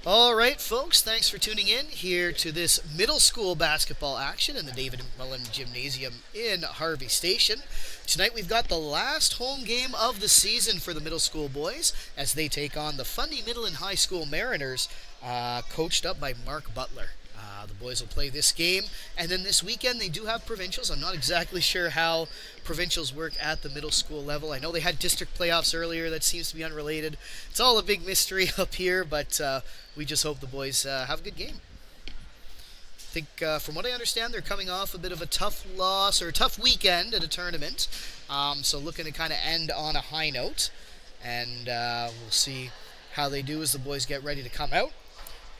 All right, folks, thanks for tuning in here to this middle school basketball action in the David Mullen Gymnasium in Harvey Station. Tonight we've got the last home game of the season for the middle school boys as they take on the Fundy Middle and High School Mariners, coached up by Mark Butler. The boys will play this game, and then this weekend they do have provincials. I'm not exactly sure how provincials work at the middle school level. I know they had district playoffs earlier. That seems to be unrelated. It's all a big mystery up here, but we just hope the boys have a good game. I think, from what I understand, they're coming off a bit of a tough loss or a tough weekend at a tournament, so looking to kind of end on a high note, and we'll see how they do as the boys get ready to come out.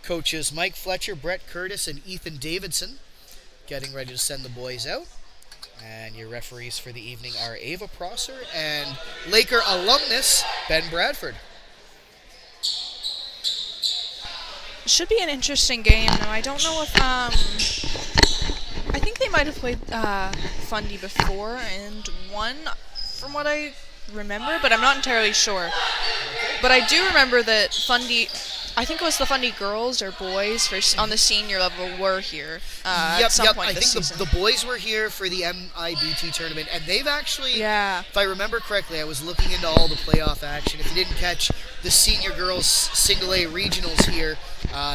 Coaches Mike Fletcher, Brett Curtis, and Ethan Davidson getting ready to send the boys out. And your referees for the evening are Ava Prosser and Laker alumnus Ben Bradford. Should be an interesting game. Now, I don't know if I think they might have played Fundy before and won, from what I remember, but I'm not entirely sure. But I do remember that Fundy, I think it was the Fundy girls or boys on the senior level were here at some point this season. I think the boys were here for the MIBT tournament, and they've actually, if I remember correctly, I was looking into all the playoff action. If you didn't catch the senior girls single A regionals here,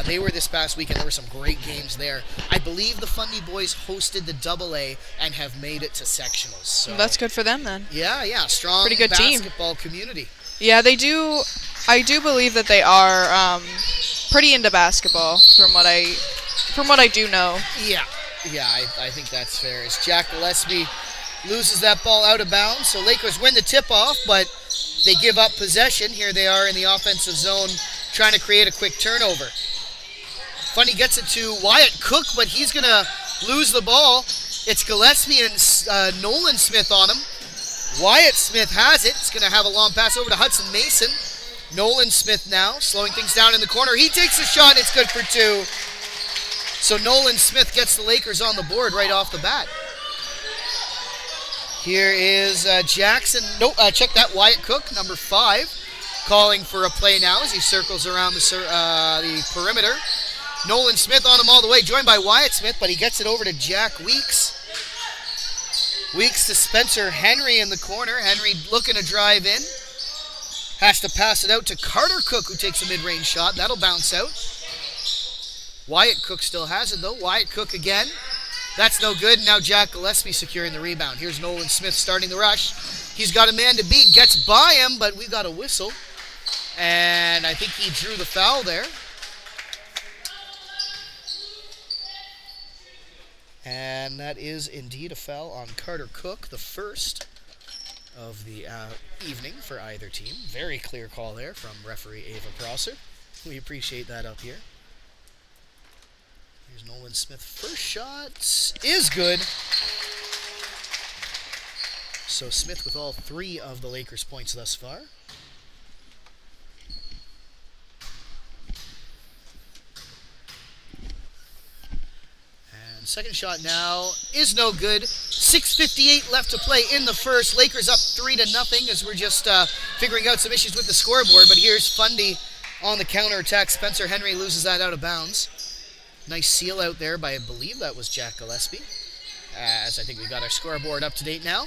they were this past weekend. There were some great games there. I believe the Fundy boys hosted the double A and have made it to sectionals. So well, that's good for them then. Yeah, strong pretty good basketball community. Yeah, they do. I do believe that they are pretty into basketball, from what I do know. Yeah, I think that's fair. As Jack Gillespie loses that ball out of bounds, so Lakers win the tip-off, but they give up possession. Here they are in the offensive zone trying to create a quick turnover. Fundy gets it to Wyatt Cook, but he's going to lose the ball. It's Gillespie and Nolan Smith on him. Wyatt Smith has it. It's going to have a long pass over to Hudson Mason. Nolan Smith now slowing things down in the corner. He takes a shot. It's good for two. So Nolan Smith gets the Lakers on the board right off the bat. Here is Jackson. Check that. Wyatt Cook, number 5, calling for a play now as he circles around the perimeter. Nolan Smith on him all the way, joined by Wyatt Smith, but he gets it over to Jack Weeks. Weeks to Spencer Henry in the corner. Henry looking to drive in. Has to pass it out to Carter Cook, who takes a mid-range shot. That'll bounce out. Wyatt Cook still has it, though. Wyatt Cook again. That's no good. Now Jack Gillespie securing the rebound. Here's Nolan Smith starting the rush. He's got a man to beat. Gets by him, but we got a whistle. And I think he drew the foul there. And that is indeed a foul on Carter Cook, the first of the evening for either team. Very clear call there from referee Ava Prosser. We appreciate that up here. Here's Nolan Smith. First shot is good. So Smith with all 3 of the Lakers' points thus far. Second shot now is no good. 6:58 left to play in the first. Lakers up 3-0 as we're just figuring out some issues with the scoreboard. But here's Fundy on the counterattack. Spencer Henry loses that out of bounds. Nice seal out there by, I believe that was Jack Gillespie. As I think we got our scoreboard up to date now.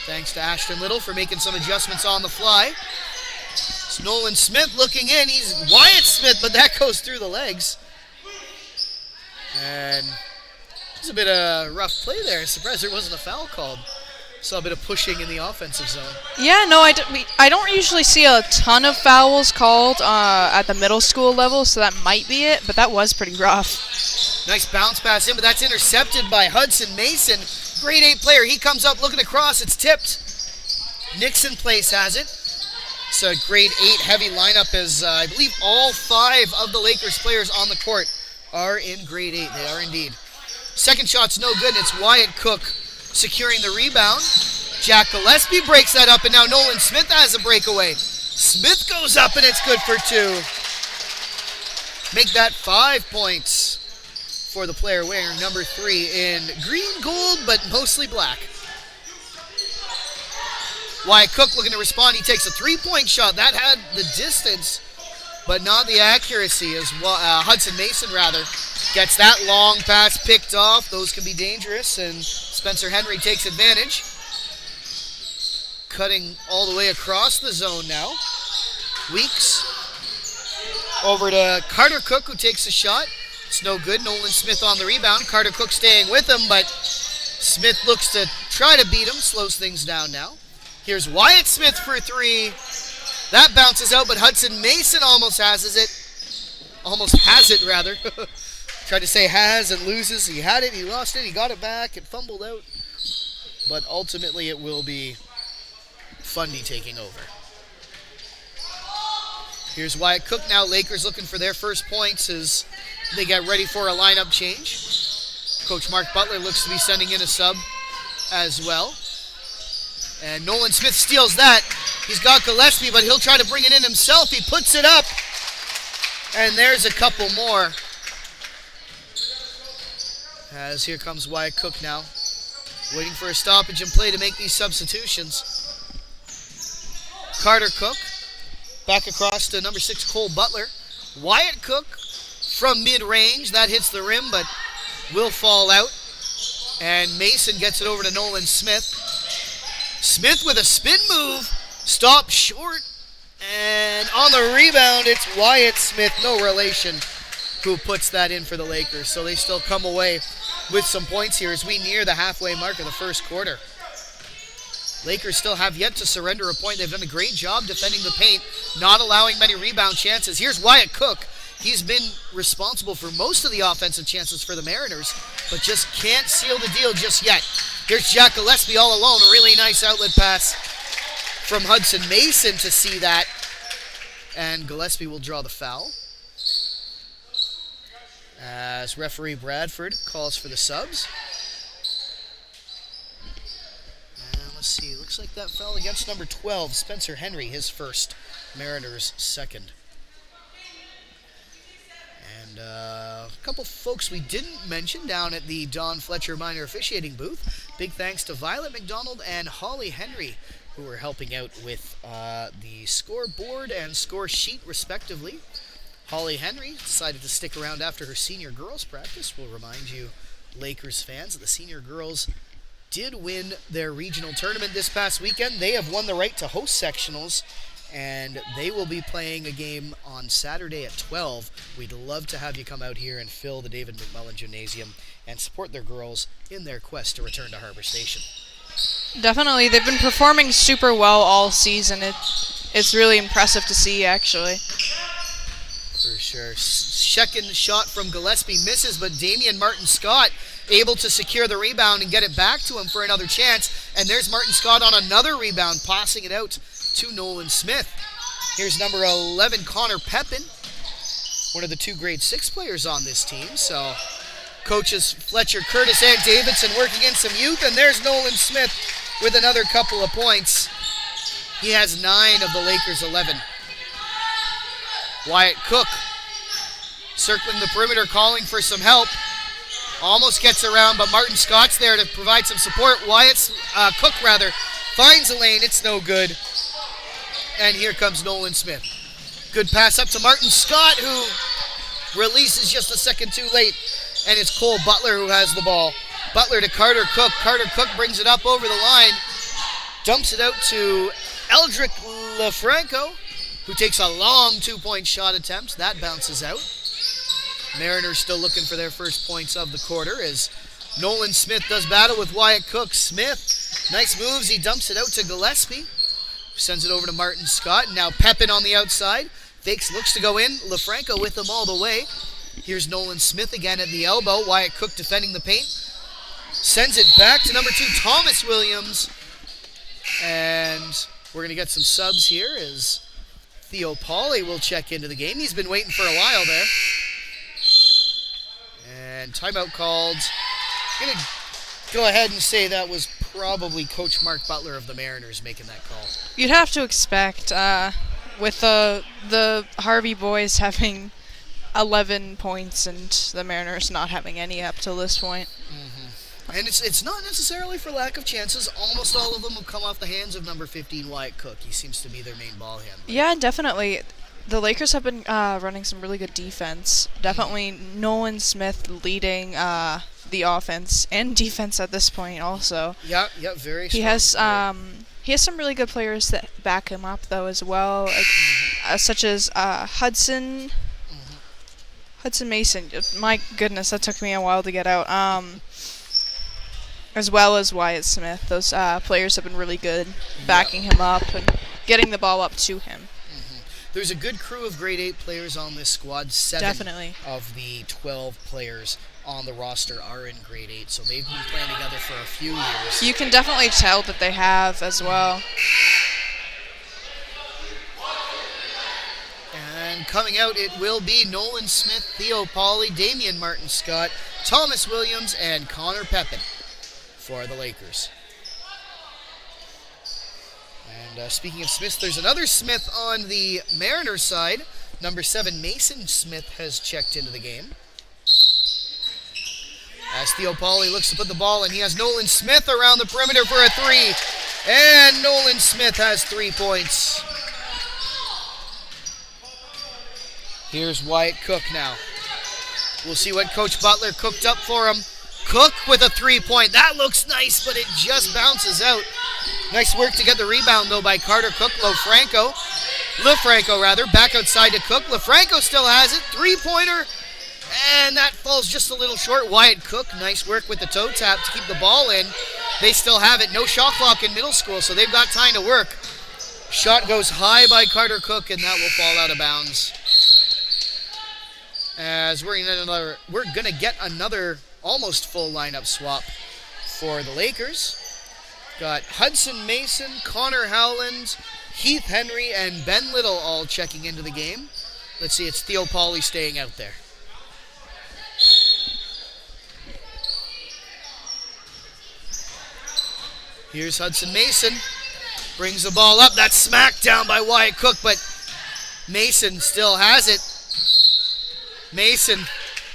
Thanks to Ashton Little for making some adjustments on the fly. It's Nolan Smith looking in. He's Wyatt Smith, but that goes through the legs. And there's a bit of rough play there. Surprised there wasn't a foul called. Saw a bit of pushing in the offensive zone. Yeah, no, I don't usually see a ton of fouls called at the middle school level, so that might be it, but that was pretty rough. Nice bounce pass in, but that's intercepted by Hudson Mason. Grade 8 player. He comes up looking across. It's tipped. Nixon Place has it. It's a grade 8 heavy lineup as I believe all 5 of the Lakers players on the court are in grade 8. They are indeed. Second shot's no good, and it's Wyatt Cook securing the rebound. Jack Gillespie breaks that up, and now Nolan Smith has a breakaway. Smith goes up, and it's good for 2. Make that 5 points for the player wearing number 3 in green, gold, but mostly black. Wyatt Cook looking to respond. He takes a 3-point shot. That had the distance. but not the accuracy as well. Hudson Mason, rather, gets that long pass picked off. Those can be dangerous, and Spencer Henry takes advantage. Cutting all the way across the zone now. Weeks over to Carter Cook, who takes a shot. It's no good. Nolan Smith on the rebound. Carter Cook staying with him, but Smith looks to try to beat him. Slows things down now. Here's Wyatt Smith for three. That bounces out, but Hudson Mason almost has it, rather. Tried to say has and loses. He had it, he lost it, he got it back, it fumbled out. But ultimately it will be Fundy taking over. Here's Wyatt Cook now. Lakers looking for their first points as they get ready for a lineup change. Coach Mark Butler looks to be sending in a sub as well. And Nolan Smith steals that. He's got Gillespie, but he'll try to bring it in himself. He puts it up. And there's a couple more. As here comes Wyatt Cook now. Waiting for a stoppage in play to make these substitutions. Carter Cook. Back across to number 6, Cole Butler. Wyatt Cook from mid-range. That hits the rim, but will fall out. And Mason gets it over to Nolan Smith. Smith with a spin move. Stopped short. And on the rebound, it's Wyatt Smith, no relation, who puts that in for the Lakers. So they still come away with some points here as we near the halfway mark of the first quarter. Lakers still have yet to surrender a point. They've done a great job defending the paint, not allowing many rebound chances. Here's Wyatt Cook. He's been responsible for most of the offensive chances for the Mariners, but just can't seal the deal just yet. Here's Jack Gillespie all alone. A really nice outlet pass from Hudson Mason to see that. And Gillespie will draw the foul. As referee Bradford calls for the subs. Let's see, looks like that foul against number 12, Spencer Henry, his first, Mariners' second. And a couple folks we didn't mention down at the Don Fletcher Minor officiating booth. Big thanks to Violet McDonald and Holly Henry, who were helping out with the scoreboard and score sheet, respectively. Holly Henry decided to stick around after her senior girls practice. We'll remind you, Lakers fans, that the senior girls did win their regional tournament this past weekend. They have won the right to host sectionals, and they will be playing a game on Saturday at 12. We'd love to have you come out here and fill the David McMullen Gymnasium and support their girls in their quest to return to Harbor Station. Definitely. They've been performing super well all season. It's really impressive to see, actually. For sure. Second shot from Gillespie misses, but Damian Martin Scott able to secure the rebound and get it back to him for another chance. And there's Martin Scott on another rebound, passing it out to Nolan Smith. Here's number 11, Connor Pepin, one of the 2 grade 6 players on this team. So coaches Fletcher, Curtis, and Davidson working in some youth. And there's Nolan Smith with another couple of points. He has 9 of the Lakers' 11. Wyatt Cook circling the perimeter, calling for some help. Almost gets around, but Martin Scott's there to provide some support. Cook finds a lane. It's no good. And here comes Nolan Smith. Good pass up to Martin Scott, who releases just a second too late. And it's Cole Butler who has the ball. Butler to Carter Cook. Carter Cook brings it up over the line. Dumps it out to Eldrick LaFranco, who takes a long 2-point shot attempt. That bounces out. Mariners still looking for their first points of the quarter as Nolan Smith does battle with Wyatt Cook. Smith, nice moves. He dumps it out to Gillespie. Sends it over to Martin Scott. Now Pepin on the outside. Fakes, looks to go in. LaFranco with him all the way. Here's Nolan Smith again at the elbow. Wyatt Cook defending the paint. Sends it back to number 2, Thomas Williams. And we're going to get some subs here as Theo Pauly will check into the game. He's been waiting for a while there. And timeout called. I'm going to go ahead and say that was probably Coach Mark Butler of the Mariners making that call. You'd have to expect, with the Harvey boys having 11 points and the Mariners not having any up till this point. Mm-hmm. And it's not necessarily for lack of chances. Almost all of them have come off the hands of number 15, Wyatt Cook. He seems to be their main ball handler. Yeah, definitely. The Lakers have been running some really good defense. Definitely Nolan Smith leading the offense and defense at this point also. Yeah, very He strong. has some really good players that back him up though as well, like, such as Hudson Mason. My goodness, that took me a while to get out. As well as Wyatt Smith. Those players have been really good, backing him up and getting the ball up to him. There's a good crew of grade 8 players on this squad. 7 Definitely. of the 12 players on the roster are in grade 8, so they've been playing together for a few years. You can definitely tell that they have as well. And coming out, it will be Nolan Smith, Theo Pauly, Damian Martin Scott, Thomas Williams, and Connor Pepin for the Lakers. And speaking of Smith, there's another Smith on the Mariners side. Number 7, Mason Smith, has checked into the game. As Theo Pauly looks to put the ball in, he has Nolan Smith around the perimeter for a 3. And Nolan Smith has 3 points. Here's Wyatt Cook now. We'll see what Coach Butler cooked up for him. Cook with a 3-point. That looks nice, but it just bounces out. Nice work to get the rebound, though, by Carter Cook. LaFranco, back outside to Cook. LaFranco still has it. 3-pointer. And that falls just a little short. Wyatt Cook, nice work with the toe tap to keep the ball in. They still have it. No shot clock in middle school, so they've got time to work. Shot goes high by Carter Cook, and that will fall out of bounds. As we're going to get another almost full lineup swap for the Lakers. Got Hudson Mason, Connor Howland, Heath Henry, and Ben Little all checking into the game. Let's see, it's Theo Pauly staying out there. Here's Hudson Mason. Brings the ball up. That's smacked down by Wyatt Cook, but Mason still has it. Mason,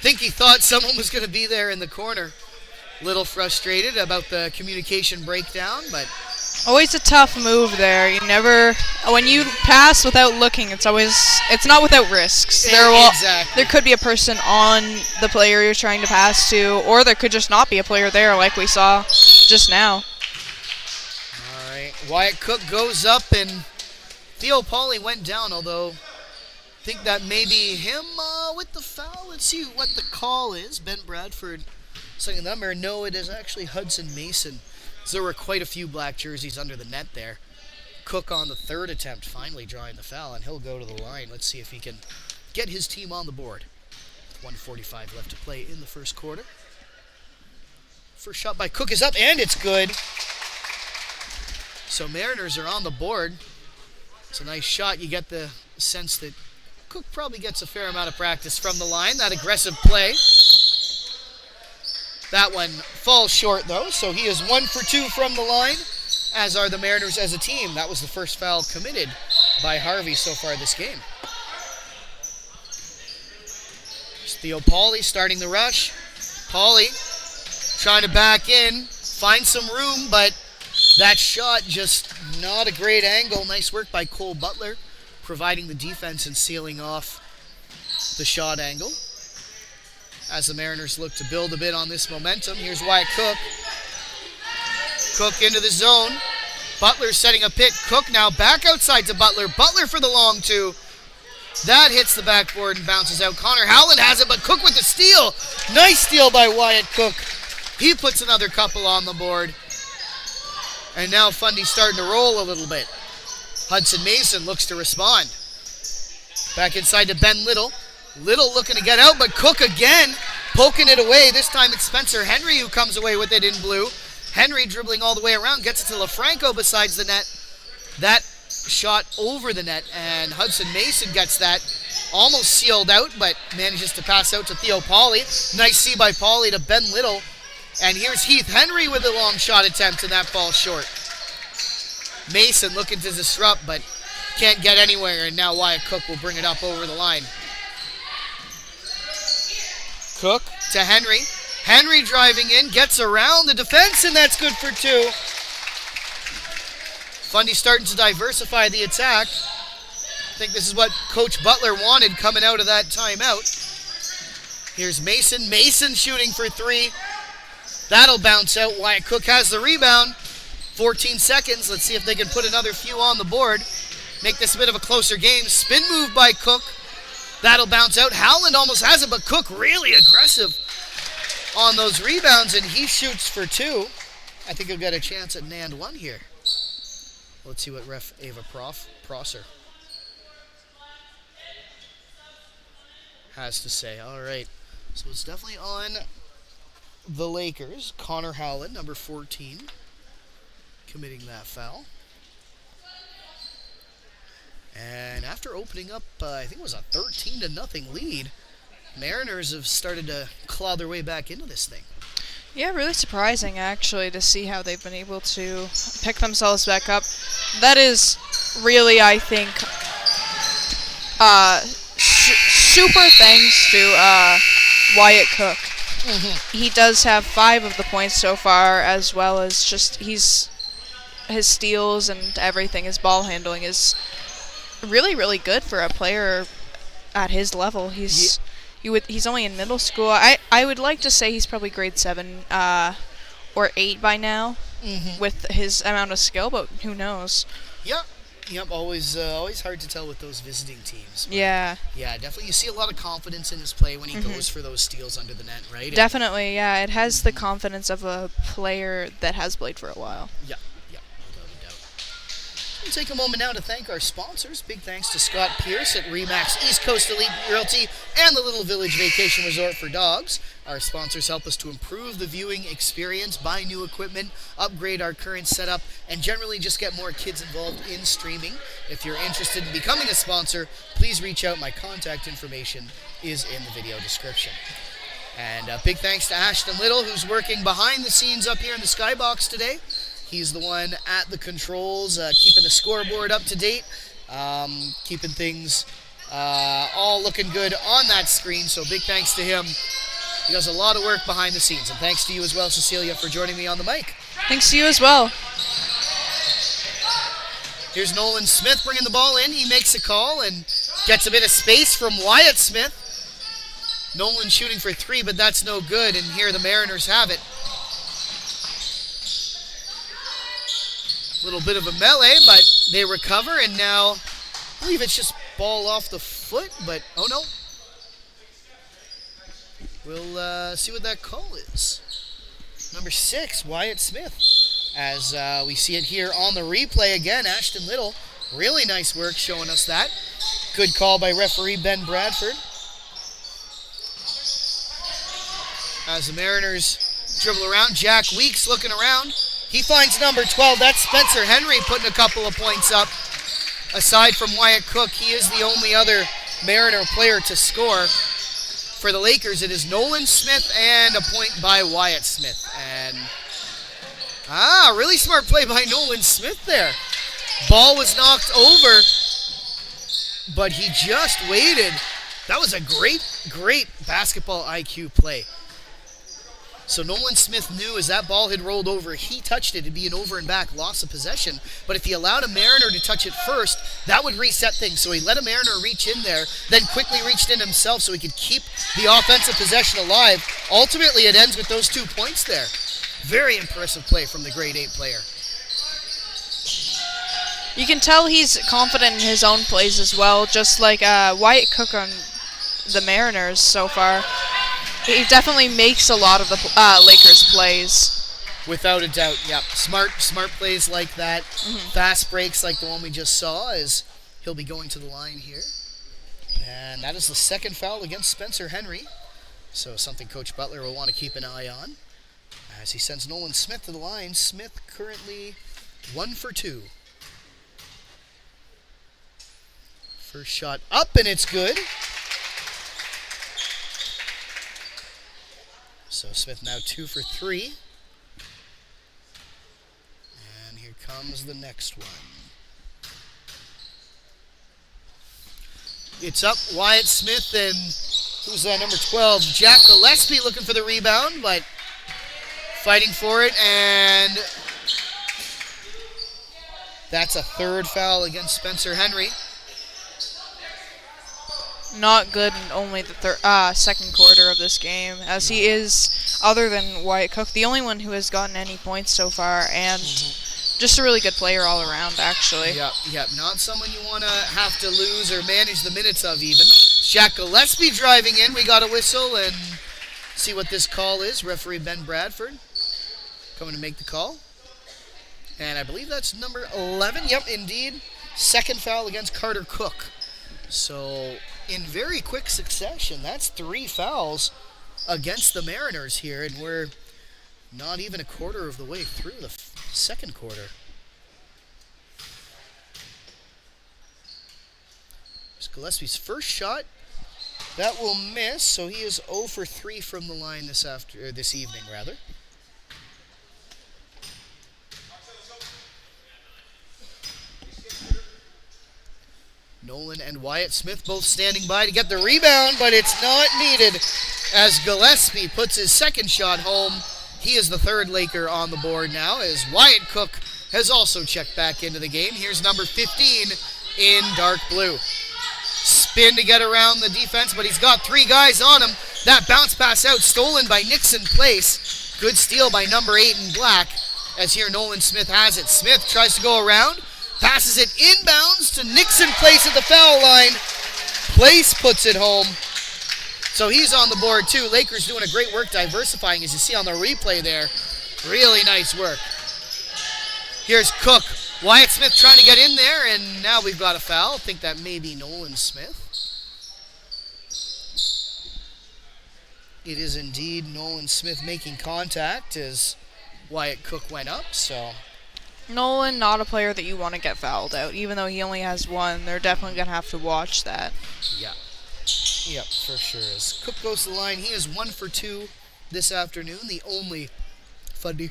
think he thought someone was going to be there in the corner. Little frustrated about the communication breakdown, but always a tough move there. You never, when you pass without looking, it's not without risks. Exactly. There could be a person on the player you're trying to pass to, or there could just not be a player there, like we saw just now. All right, Wyatt Cook goes up, and Theo Pauly went down, although I think that may be him with the foul. Let's see what the call is. Ben Bradford, second number. No, it is actually Hudson Mason. So there were quite a few black jerseys under the net there. Cook on the third attempt, finally drawing the foul, and he'll go to the line. Let's see if he can get his team on the board. With 1:45 left to play in the first quarter. First shot by Cook is up, and it's good. So Mariners are on the board. It's a nice shot. You get the sense that Cook probably gets a fair amount of practice from the line. That aggressive play. That one falls short, though, so he is 1 for 2 from the line, as are the Mariners as a team. That was the first foul committed by Harvey so far this game. It's Theo Pauly starting the rush. Pauly trying to back in, find some room, but that shot just not a great angle. Nice work by Cole Butler, providing the defense and sealing off the shot angle. As the Mariners look to build a bit on this momentum, here's Wyatt Cook. Cook into the zone. Butler setting a pick. Cook now back outside to Butler. Butler for the long 2. That hits the backboard and bounces out. Connor Howland has it, but Cook with the steal. Nice steal by Wyatt Cook. He puts another couple on the board. And now Fundy's starting to roll a little bit. Hudson Mason looks to respond. Back inside to Ben Little. Little looking to get out, but Cook again poking it away. This time it's Spencer Henry who comes away with it in blue. Henry dribbling all the way around, gets it to LaFranco besides the net. That shot over the net, and Hudson Mason gets that almost sealed out, but manages to pass out to Theo Pauly. Nice see by Pauly to Ben Little. And here's Heath Henry with a long shot attempt, and that falls short. Mason looking to disrupt, but can't get anywhere, and now Wyatt Cook will bring it up over the line. Cook to Henry. Henry driving in, gets around the defense, and that's good for 2. Fundy starting to diversify the attack. think this is what Coach Butler wanted coming out of that timeout. Here's Mason. Mason shooting for three. That'll bounce out. Wyatt Cook has the rebound. 14 seconds. Let's see if they can put another few on the board. Make this a bit of a closer game. Spin move by Cook. That'll bounce out. Howland almost has it, but Cook really aggressive on those rebounds, and he shoots for two. I think he'll get a chance at an and one here. Let's see what ref Ava Prosser has to say. All right. So it's definitely on the Lakers. Connor Howland, number 14, committing that foul. And after opening up, I think it was a 13-0 lead, Mariners have started to claw their way back into this thing. Yeah, really surprising, actually, to see how they've been able to pick themselves back up. That is really, I think, super thanks to Wyatt Cook. He does have 5 of the points so far, as well as just his steals and everything. His ball handling is really, really good for a player at his level. He's only in middle school. I would like to say he's probably grade 7 or 8 by now with his amount of skill, but who knows? Yep. Always hard to tell with those visiting teams. Yeah. Yeah, definitely. You see a lot of confidence in his play when he goes for those steals under the net, right? Definitely, yeah. It has the confidence of a player that has played for a while. Yeah. No doubt. We'll take a moment now to thank our sponsors. Big thanks to Scott Pierce at Remax East Coast Elite Realty and the Little Village Vacation Resort for Dogs. Our sponsors help us to improve the viewing experience, buy new equipment, upgrade our current setup, and generally just get more kids involved in streaming. If you're interested in becoming a sponsor, please reach out. My contact information is in the video description. And big thanks to Ashton Little, who's working behind the scenes up here in the skybox today. He's the one at the controls, keeping the scoreboard up to date, keeping things all looking good on that screen. So big thanks to him. He does a lot of work behind the scenes. And thanks to you as well, Cecilia, for joining me on the mic. Thanks to you as well. Here's Nolan Smith bringing the ball in. He makes a call and gets a bit of space from Wyatt Smith. Nolan shooting for 3, but that's no good. And here the Mariners have it. A little bit of a melee, but they recover. And now, I believe it's just ball off the foot, but oh no. We'll see what that call is. Number 6, Wyatt Smith. As we see it here on the replay again, Ashton Little. Really nice work showing us that. Good call by referee Ben Bradford. As the Mariners dribble around, Jack Weeks looking around. He finds number 12. That's Spencer Henry putting a couple of points up. Aside from Wyatt Cook, he is the only other Mariner player to score. For the Lakers, it is Nolan Smith and a point by Wyatt Smith. And, really smart play by Nolan Smith there. Ball was knocked over, but he just waited. That was a great basketball IQ play. So Nolan Smith knew as that ball had rolled over, he touched it, it'd be an over and back loss of possession. But if he allowed a Mariner to touch it first, that would reset things. So he let a Mariner reach in there, then quickly reached in himself so he could keep the offensive possession alive. Ultimately, it ends with those 2 points there. Very impressive play from the grade 8 player. You can tell he's confident in his own plays as well, just like Wyatt Cook on the Mariners so far. He definitely makes a lot of the Lakers' plays. Without a doubt, yep. Smart plays like that. Fast breaks like the one we just saw, as he'll be going to the line here. And that is the second foul against Spencer Henry. So something Coach Butler will want to keep an eye on. As he sends Nolan Smith to the line. Smith currently 1 for 2. First shot up, and it's good. So Smith now 2 for 3. And here comes the next one. It's up, Wyatt Smith, and who's number 12? Jack Gillespie looking for the rebound, but fighting for it, and that's a third foul against Spencer Henry. not good in only the second quarter of this game, as he is, other than Wyatt Cook, the only one who has gotten any points so far, and just a really good player all around, actually. Yep. Not someone you want to have to lose or manage the minutes of, even. Jack Gillespie driving in. We got a whistle and see what this call is. Referee Ben Bradford coming to make the call. And I believe that's number 11. Yep, indeed. Second foul against Carter Cook. So, in very quick succession, that's 3 fouls against the Mariners here, and we're not even a quarter of the way through the second quarter. It's Gillespie's first shot. That will miss, so he is 0 for 3 from the line this evening, rather. Nolan and Wyatt Smith both standing by to get the rebound, but it's not needed as Gillespie puts his second shot home. He is the third Laker on the board now, as Wyatt Cook has also checked back into the game. Here's number 15 in dark blue. Spin to get around the defense, but he's got 3 guys on him. That bounce pass out stolen by Nixon Place. Good steal by number 8 in black, as here Nolan Smith has it. Smith tries to go around. Passes it inbounds to Nixon Place at the foul line. Place puts it home. So he's on the board too. Lakers doing a great work diversifying, as you see on the replay there. Really nice work. Here's Cook. Wyatt Smith trying to get in there, and now we've got a foul. I think that may be Nolan Smith. It is indeed Nolan Smith making contact as Wyatt Cook went up, so... Nolan, not a player that you want to get fouled out. Even though he only has 1, they're definitely going to have to watch that. Yeah. Yep, for sure. As Cook goes to the line, he is 1 for 2 this afternoon. The only Fundy...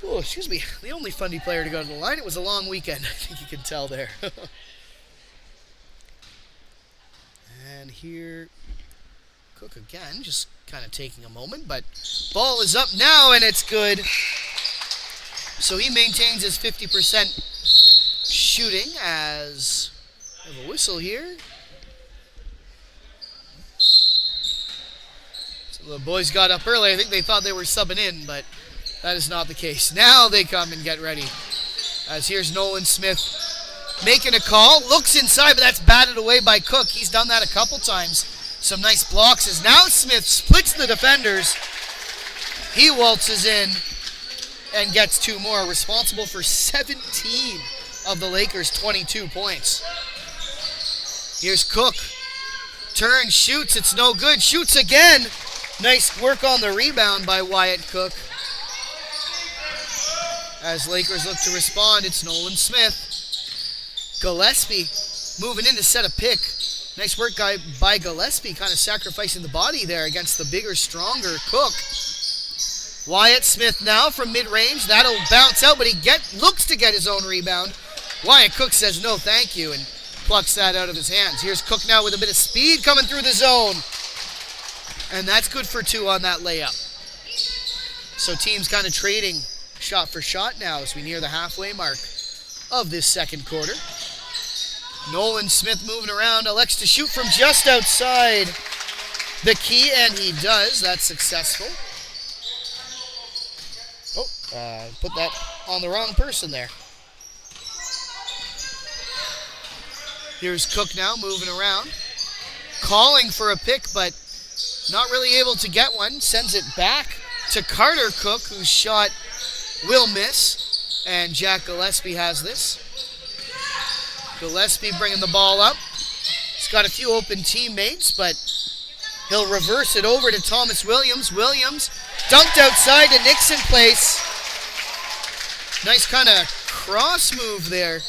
Oh, excuse me. The only Fundy player to go to the line. It was a long weekend. I think you can tell there. And here... Cook again, just kind of taking a moment. But ball is up now, and it's good. So he maintains his 50% shooting as we have a whistle here. So the boys got up early. I think they thought they were subbing in, but that is not the case. Now they come and get ready. As here's Nolan Smith making a call. Looks inside, but that's batted away by Cook. He's done that a couple times. Some nice blocks as now Smith splits the defenders. He waltzes in and gets 2 more, responsible for 17 of the Lakers' 22 points. Here's Cook. Turns, shoots, it's no good. Shoots again. Nice work on the rebound by Wyatt Cook. As Lakers look to respond, it's Nolan Smith. Gillespie moving in to set a pick. Nice work by Gillespie, kind of sacrificing the body there against the bigger, stronger Cook. Wyatt Smith now from mid-range. That'll bounce out, but he looks to get his own rebound. Wyatt Cook says no thank you and plucks that out of his hands. Here's Cook now with a bit of speed coming through the zone. And that's good for 2 on that layup. So teams kind of trading shot for shot now as we near the halfway mark of this second quarter. Nolan Smith moving around, elects to shoot from just outside the key, and he does. That's successful. Put that on the wrong person there. Here's Cook now moving around, calling for a pick, but not really able to get one. Sends it back to Carter Cook, whose shot will miss, and Jack Gillespie has this. Gillespie bringing the ball up. He's got a few open teammates, but he'll reverse it over to Thomas Williams. Williams dunked outside to Nixon Place. Nice kind of cross move there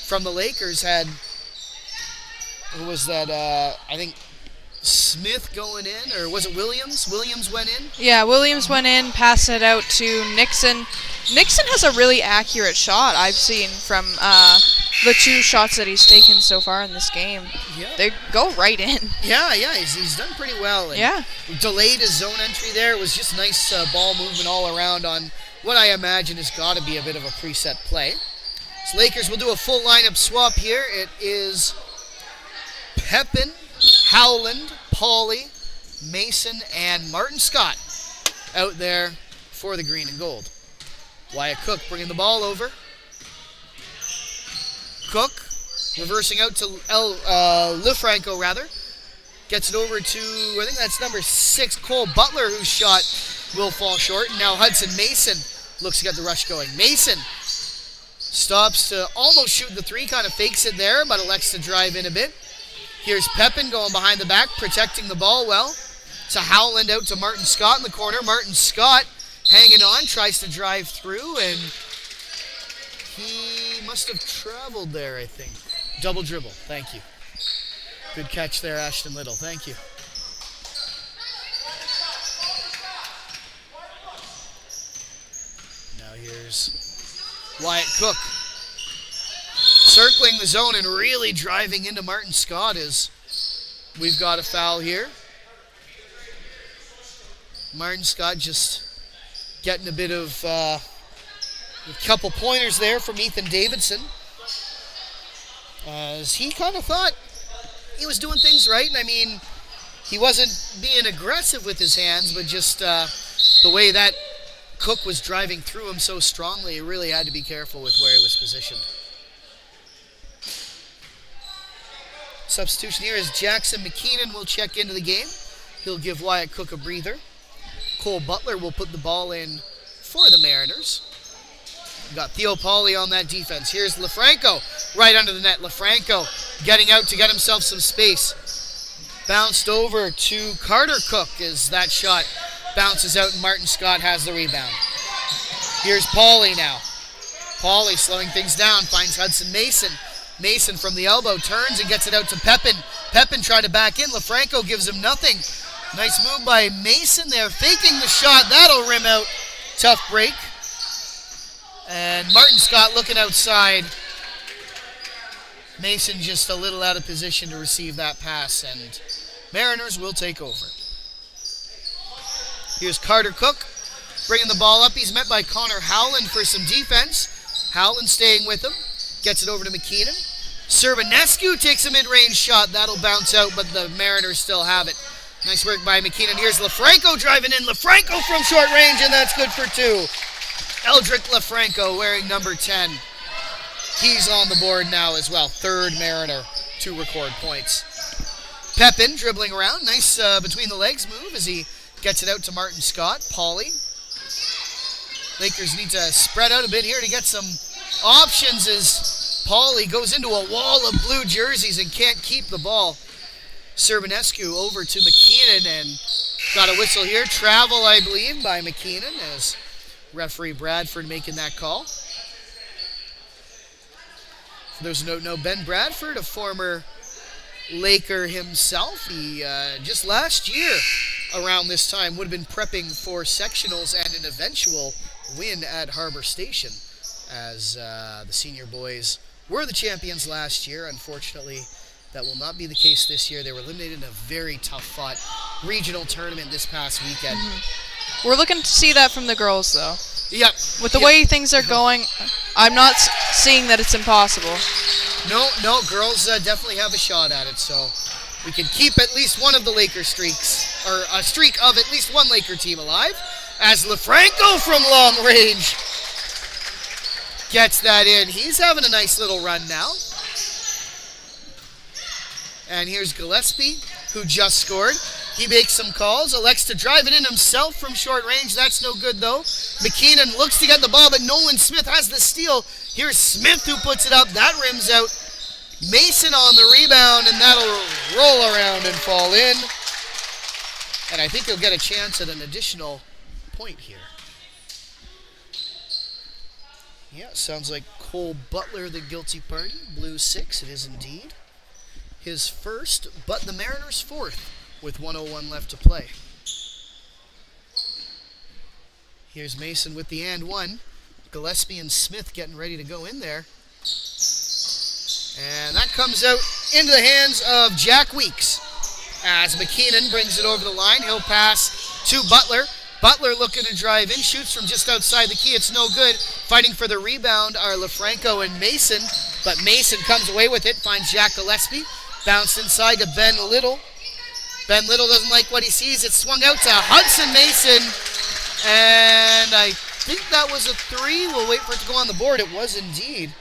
from the Lakers. Who was that? I think Smith going in, or was it Williams? Williams went in? Yeah, Williams went in, passed it out to Nixon. Nixon has a really accurate shot I've seen from the 2 shots that he's taken so far in this game. Yeah. They go right in. Yeah, he's done pretty well. And yeah. Delayed his zone entry there. It was just nice ball movement all around on what I imagine has got to be a bit of a preset play. So Lakers will do a full lineup swap here. It is Pepin, Howland, Pauly, Mason, and Martin Scott out there for the green and gold. Wyatt Cook bringing the ball over. Cook reversing out to Lefranco, rather. Gets it over to, I think that's number 6, Cole Butler, whose shot will fall short. And now Hudson Mason looks to get the rush going. Mason stops to almost shoot the 3, kind of fakes it there, but elects to drive in a bit. Here's Pepin going behind the back, protecting the ball well. To Howland, out to Martin Scott in the corner. Martin Scott hanging on, tries to drive through, and he must have traveled there, I think. Double dribble, thank you. Good catch there, Ashton Little, thank you. Now here's Wyatt Cook. Circling the zone and really driving into Martin Scott as we've got a foul here. Martin Scott just getting a bit of a couple pointers there from Ethan Davidson, as he kind of thought he was doing things right. And I mean, he wasn't being aggressive with his hands, but just the way that Cook was driving through him so strongly, he really had to be careful with where he was positioned. Substitution here is Jackson McKeenan will check into the game. He'll give Wyatt Cook a breather. Cole Butler will put the ball in for the Mariners. We've got Theo Pauly on that defense. Here's Lefranco right under the net. Lefranco getting out to get himself some space. Bounced over to Carter Cook as that shot bounces out and Martin Scott has the rebound. Here's Pauly now. Pauly slowing things down, finds Hudson Mason. Mason from the elbow turns and gets it out to Pepin. Pepin tried to back in. Lefranco gives him nothing. Nice move by Mason there, faking the shot. That'll rim out. Tough break. And Martin Scott looking outside. Mason just a little out of position to receive that pass, and Mariners will take over. Here's Carter Cook bringing the ball up. He's met by Connor Howland for some defense. Howland staying with him. Gets it over to McKeenan. Serbanescu takes a mid-range shot. That'll bounce out, but the Mariners still have it. Nice work by McKeenan. Here's Lefranco driving in. Lefranco from short range, and that's good for 2. Eldrick Lefranco wearing number 10. He's on the board now as well. 3rd Mariner to record points. Pepin dribbling around. Nice between the legs move as he gets it out to Martin Scott. Pauly. Lakers need to spread out a bit here to get some options as Pauly goes into a wall of blue jerseys and can't keep the ball. Serbanescu over to McKeenan and got a whistle here. Travel, I believe, by McKeenan as referee Bradford making that call. For those who don't know, Ben Bradford, a former Laker himself. He just last year around this time would have been prepping for sectionals and an eventual win at Harbor Station, as the senior boys were the champions last year. Unfortunately, that will not be the case this year. They were eliminated in a very tough-fought regional tournament this past weekend. Mm-hmm. We're looking to see that from the girls, though. Yep. With the way things are going, I'm not seeing that it's impossible. No, girls definitely have a shot at it, so we can keep at least one of the Laker streaks, or a streak of at least one Laker team alive, as Lefranco from long range gets that in. He's having a nice little run now. And here's Gillespie, who just scored. He makes some calls, elects to drive it in himself from short range. That's no good, though. McKeenan looks to get the ball, but Nolan Smith has the steal. Here's Smith who puts it up. That rims out. Mason on the rebound, and that'll roll around and fall in. And I think he'll get a chance at an additional point here. Yeah, sounds like Cole Butler, the guilty party. Blue 6, it is indeed. His first, but the Mariners' 4th, with 1:01 left to play. Here's Mason with the and 1. Gillespie and Smith getting ready to go in there. And that comes out into the hands of Jack Weeks. As McKeenan brings it over the line, he'll pass to Butler. Butler looking to drive in, shoots from just outside the key. It's no good. Fighting for the rebound are Lefranco and Mason, but Mason comes away with it, finds Jack Gillespie. Bounced inside to Ben Little. Ben Little doesn't like what he sees. It's swung out to Hudson Mason. And I think that was a 3. We'll wait for it to go on the board. It was indeed.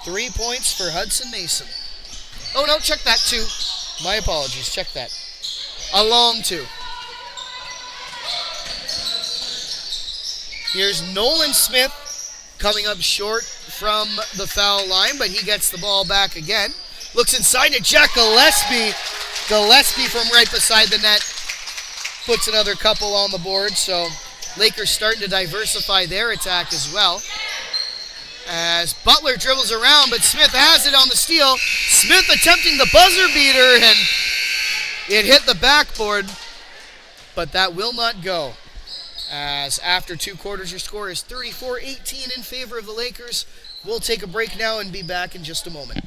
3 points for Hudson Mason. Oh, no, check that, 2. My apologies. Check that. A long 2. Here's Nolan Smith coming up short from the foul line, but he gets the ball back again. Looks inside to Jack Gillespie. Gillespie from right beside the net puts another couple on the board, so Lakers starting to diversify their attack as well. As Butler dribbles around, but Smith has it on the steal. Smith attempting the buzzer beater, and it hit the backboard, but that will not go. As after 2 quarters, your score is 34-18 in favor of the Lakers. We'll take a break now and be back in just a moment.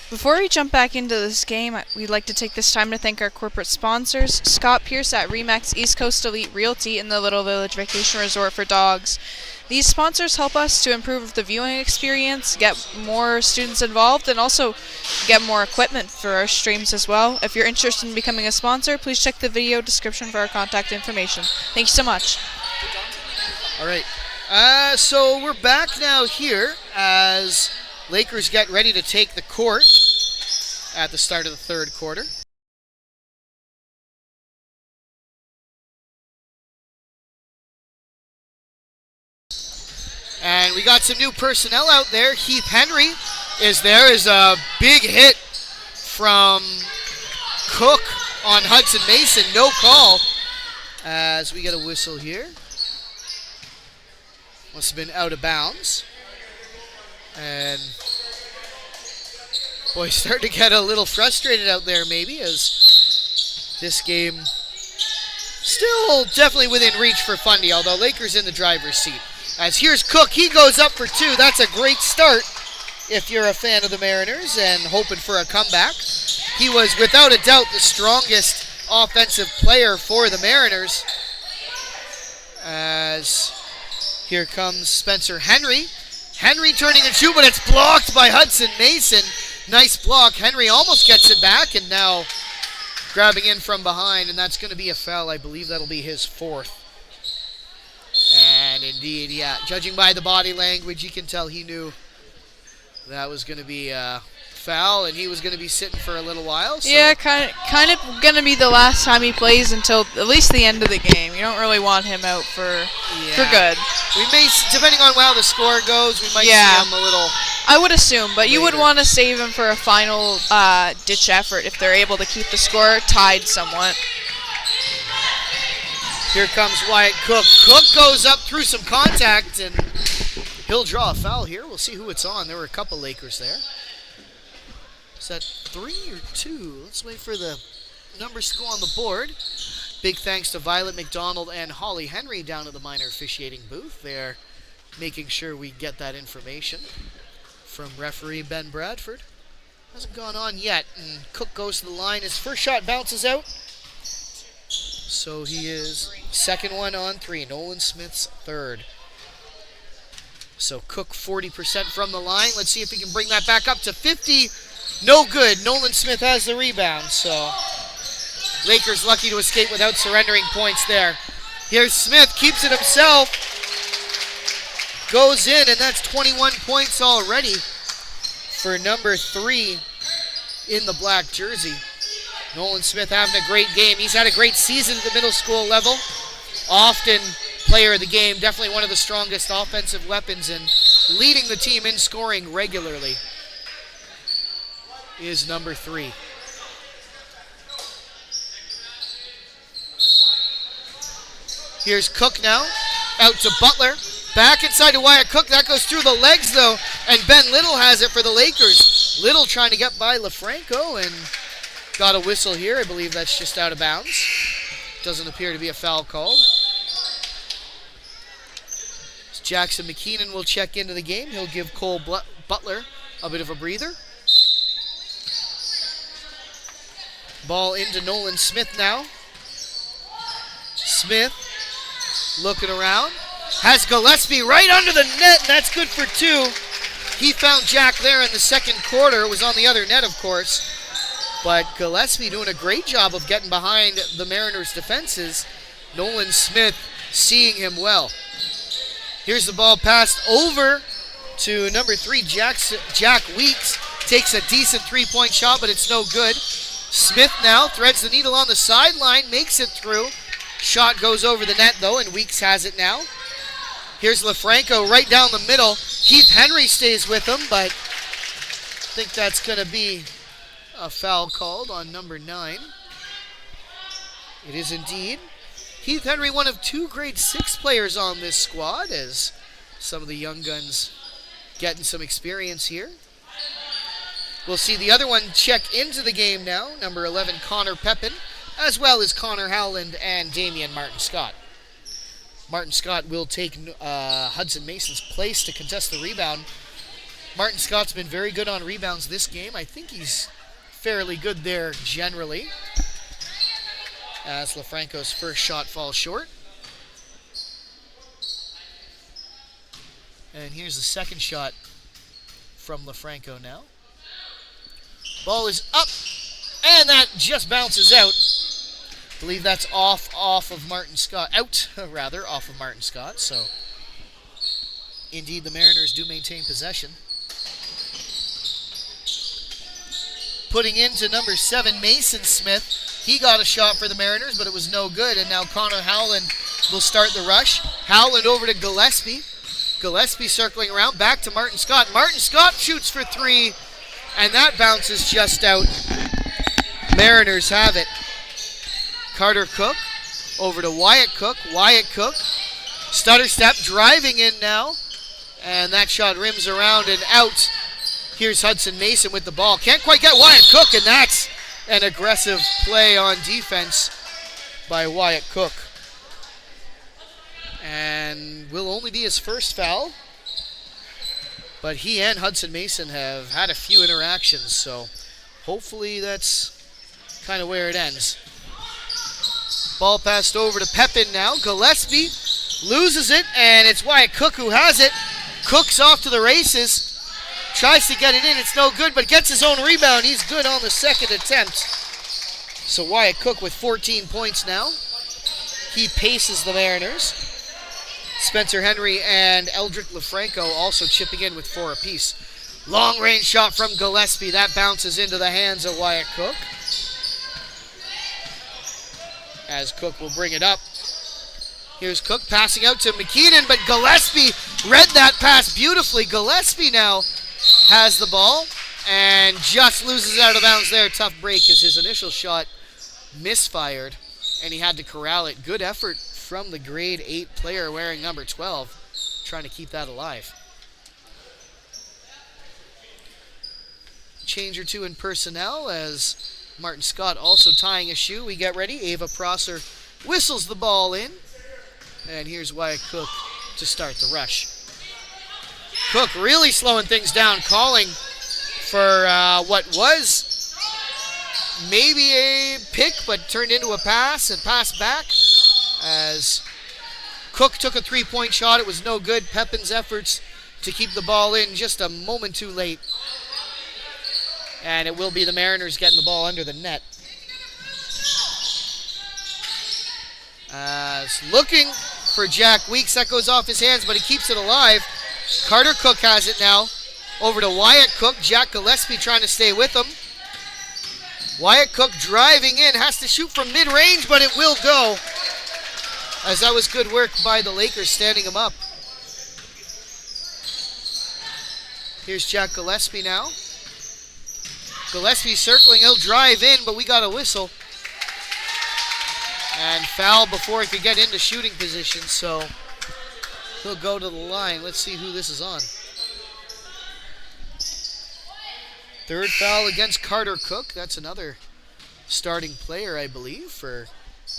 Before we jump back into this game, we'd like to take this time to thank our corporate sponsors, Scott Pierce at Remax East Coast Elite Realty in the Little Village Vacation Resort for Dogs. These sponsors help us to improve the viewing experience, get more students involved, and also get more equipment for our streams as well. If you're interested in becoming a sponsor, please check the video description for our contact information. Thank you so much. All right. So we're back now here as Lakers get ready to take the court at the start of the third quarter. And we got some new personnel out there. Heath Henry is there as a big hit from Cook on Hudson Mason. No call as we get a whistle here. Must have been out of bounds. And boy, starting to get a little frustrated out there maybe as this game still definitely within reach for Fundy, although Lakers in the driver's seat. As here's Cook, he goes up for two. That's a great start if you're a fan of the Mariners and hoping for a comeback. He was without a doubt the strongest offensive player for the Mariners. As here comes Spencer Henry. Henry turning and shoot, but it's blocked by Hudson Mason. Nice block. Henry almost gets it back and now grabbing in from behind, and that's going to be a foul. I believe that'll be his fourth. And indeed, yeah, judging by the body language, you can tell he knew that was going to be a foul, and he was going to be sitting for a little while. So. Yeah, kind of going to be the last time he plays until at least the end of the game. You don't really want him out for good. We may, depending on how the score goes, we might see him a little. I would assume, but later. You would want to save him for a final ditch effort if they're able to keep the score tied somewhat. Here comes Wyatt Cook. Cook goes up through some contact, and he'll draw a foul here. We'll see who it's on. There were a couple Lakers there. Is that 3 or 2? Let's wait for the numbers to go on the board. Big thanks to Violet McDonald and Holly Henry down at the minor officiating booth. They're making sure we get that information from referee Ben Bradford. Hasn't gone on yet, and Cook goes to the line. His first shot bounces out. So he is second one on 3. Nolan Smith's third. So Cook 40% from the line. Let's see if he can bring that back up to 50. No good. Nolan Smith has the rebound. So Lakers lucky to escape without surrendering points there. Here's Smith. Keeps it himself. Goes in, and that's 21 points already for number 3 in the black jersey. Nolan Smith having a great game. He's had a great season at the middle school level. Often player of the game. Definitely one of the strongest offensive weapons and leading the team in scoring regularly is number 3. Here's Cook now. Out to Butler. Back inside to Wyatt Cook. That goes through the legs though. And Ben Little has it for the Lakers. Little trying to get by LaFranco and got a whistle here. I believe that's just out of bounds. Doesn't appear to be a foul called. Jackson McKeenan will check into the game. He'll give Cole Butler a bit of a breather. Ball into Nolan Smith now. Smith looking around. Has Gillespie right under the net, and that's good for 2. He found Jack there in the second quarter. It was on the other net, of course. But Gillespie doing a great job of getting behind the Mariners' defenses. Nolan Smith seeing him well. Here's the ball passed over to number 3, Jack Weeks. Takes a decent three-point shot, but it's no good. Smith now threads the needle on the sideline, makes it through. Shot goes over the net, though, and Weeks has it now. Here's LaFranco right down the middle. Heath Henry stays with him, but I think that's going to be a foul called on number 9. It is indeed. Heath Henry, one of 2 grade 6 players on this squad, as some of the young guns getting some experience here. We'll see the other one check into the game now, number 11, Connor Pepin, as well as Connor Howland and Damian Martin Scott. Martin Scott will take Hudson Mason's place to contest the rebound. Martin Scott's been very good on rebounds this game. I think he's fairly good there generally, as LaFranco's first shot falls short. And here's the second shot from LaFranco now. Ball is up, and that just bounces out. I believe that's off of Martin Scott. Off of Martin Scott. So, indeed, the Mariners do maintain possession. Putting into number 7, Mason Smith. He got a shot for the Mariners, but it was no good. And now Connor Howland will start the rush. Howland over to Gillespie. Gillespie circling around, back to Martin Scott. Martin Scott shoots for 3, and that bounces just out. Mariners have it. Carter Cook over to Wyatt Cook. Wyatt Cook, stutter step, driving in now, and that shot rims around and out. Here's Hudson Mason with the ball. Can't quite get Wyatt Cook, and that's an aggressive play on defense by Wyatt Cook. And will only be his first foul. But he and Hudson Mason have had a few interactions, so hopefully that's kind of where it ends. Ball passed over to Pepin now. Gillespie loses it, and it's Wyatt Cook who has it. Cook's off to the races. Tries to get it in. It's no good, but gets his own rebound. He's good on the second attempt. So Wyatt Cook with 14 points now. He paces the Mariners. Spencer Henry and Eldrick LaFranco also chipping in with 4 apiece. Long range shot from Gillespie. That bounces into the hands of Wyatt Cook, as Cook will bring it up. Here's Cook passing out to McKeenan, but Gillespie read that pass beautifully. Gillespie now has the ball and just loses out of bounds there. Tough break as his initial shot misfired, and he had to corral it. Good effort from the grade 8 player wearing number 12, trying to keep that alive. Change or two in personnel as Martin Scott also tying a shoe. We get ready. Ava Prosser whistles the ball in, and here's Wyatt Cook to start the rush. Cook really slowing things down, calling for what was maybe a pick, but turned into a pass and passed back, as Cook took a 3-point shot. It was no good. Pepin's efforts to keep the ball in just a moment too late. And it will be the Mariners getting the ball under the net. Looking for Jack Weeks. That goes off his hands, but he keeps it alive. Carter Cook has it now. Over to Wyatt Cook. Jack Gillespie trying to stay with him. Wyatt Cook driving in. Has to shoot from mid-range, but it will go, as that was good work by the Lakers standing him up. Here's Jack Gillespie now. Gillespie circling. He'll drive in, but we got a whistle. And foul before he could get into shooting position, so he'll go to the line. Let's see who this is on. Third foul against Carter Cook. That's another starting player, I believe, for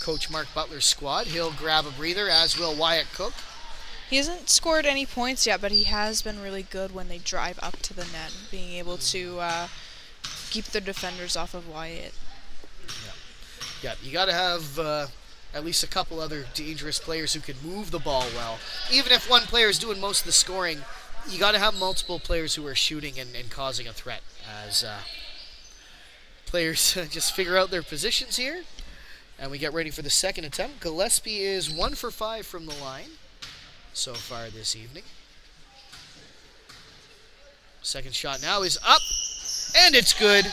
Coach Mark Butler's squad. He'll grab a breather, as will Wyatt Cook. He hasn't scored any points yet, but he has been really good when they drive up to the net, being able to keep the defenders off of Wyatt. Yeah, you got to have at least a couple other dangerous players who can move the ball well. Even if one player is doing most of the scoring, you got to have multiple players who are shooting and causing a threat, as players just figure out their positions here. And we get ready for the second attempt. Gillespie is 1 for 5 from the line so far this evening. Second shot now is up, and it's good.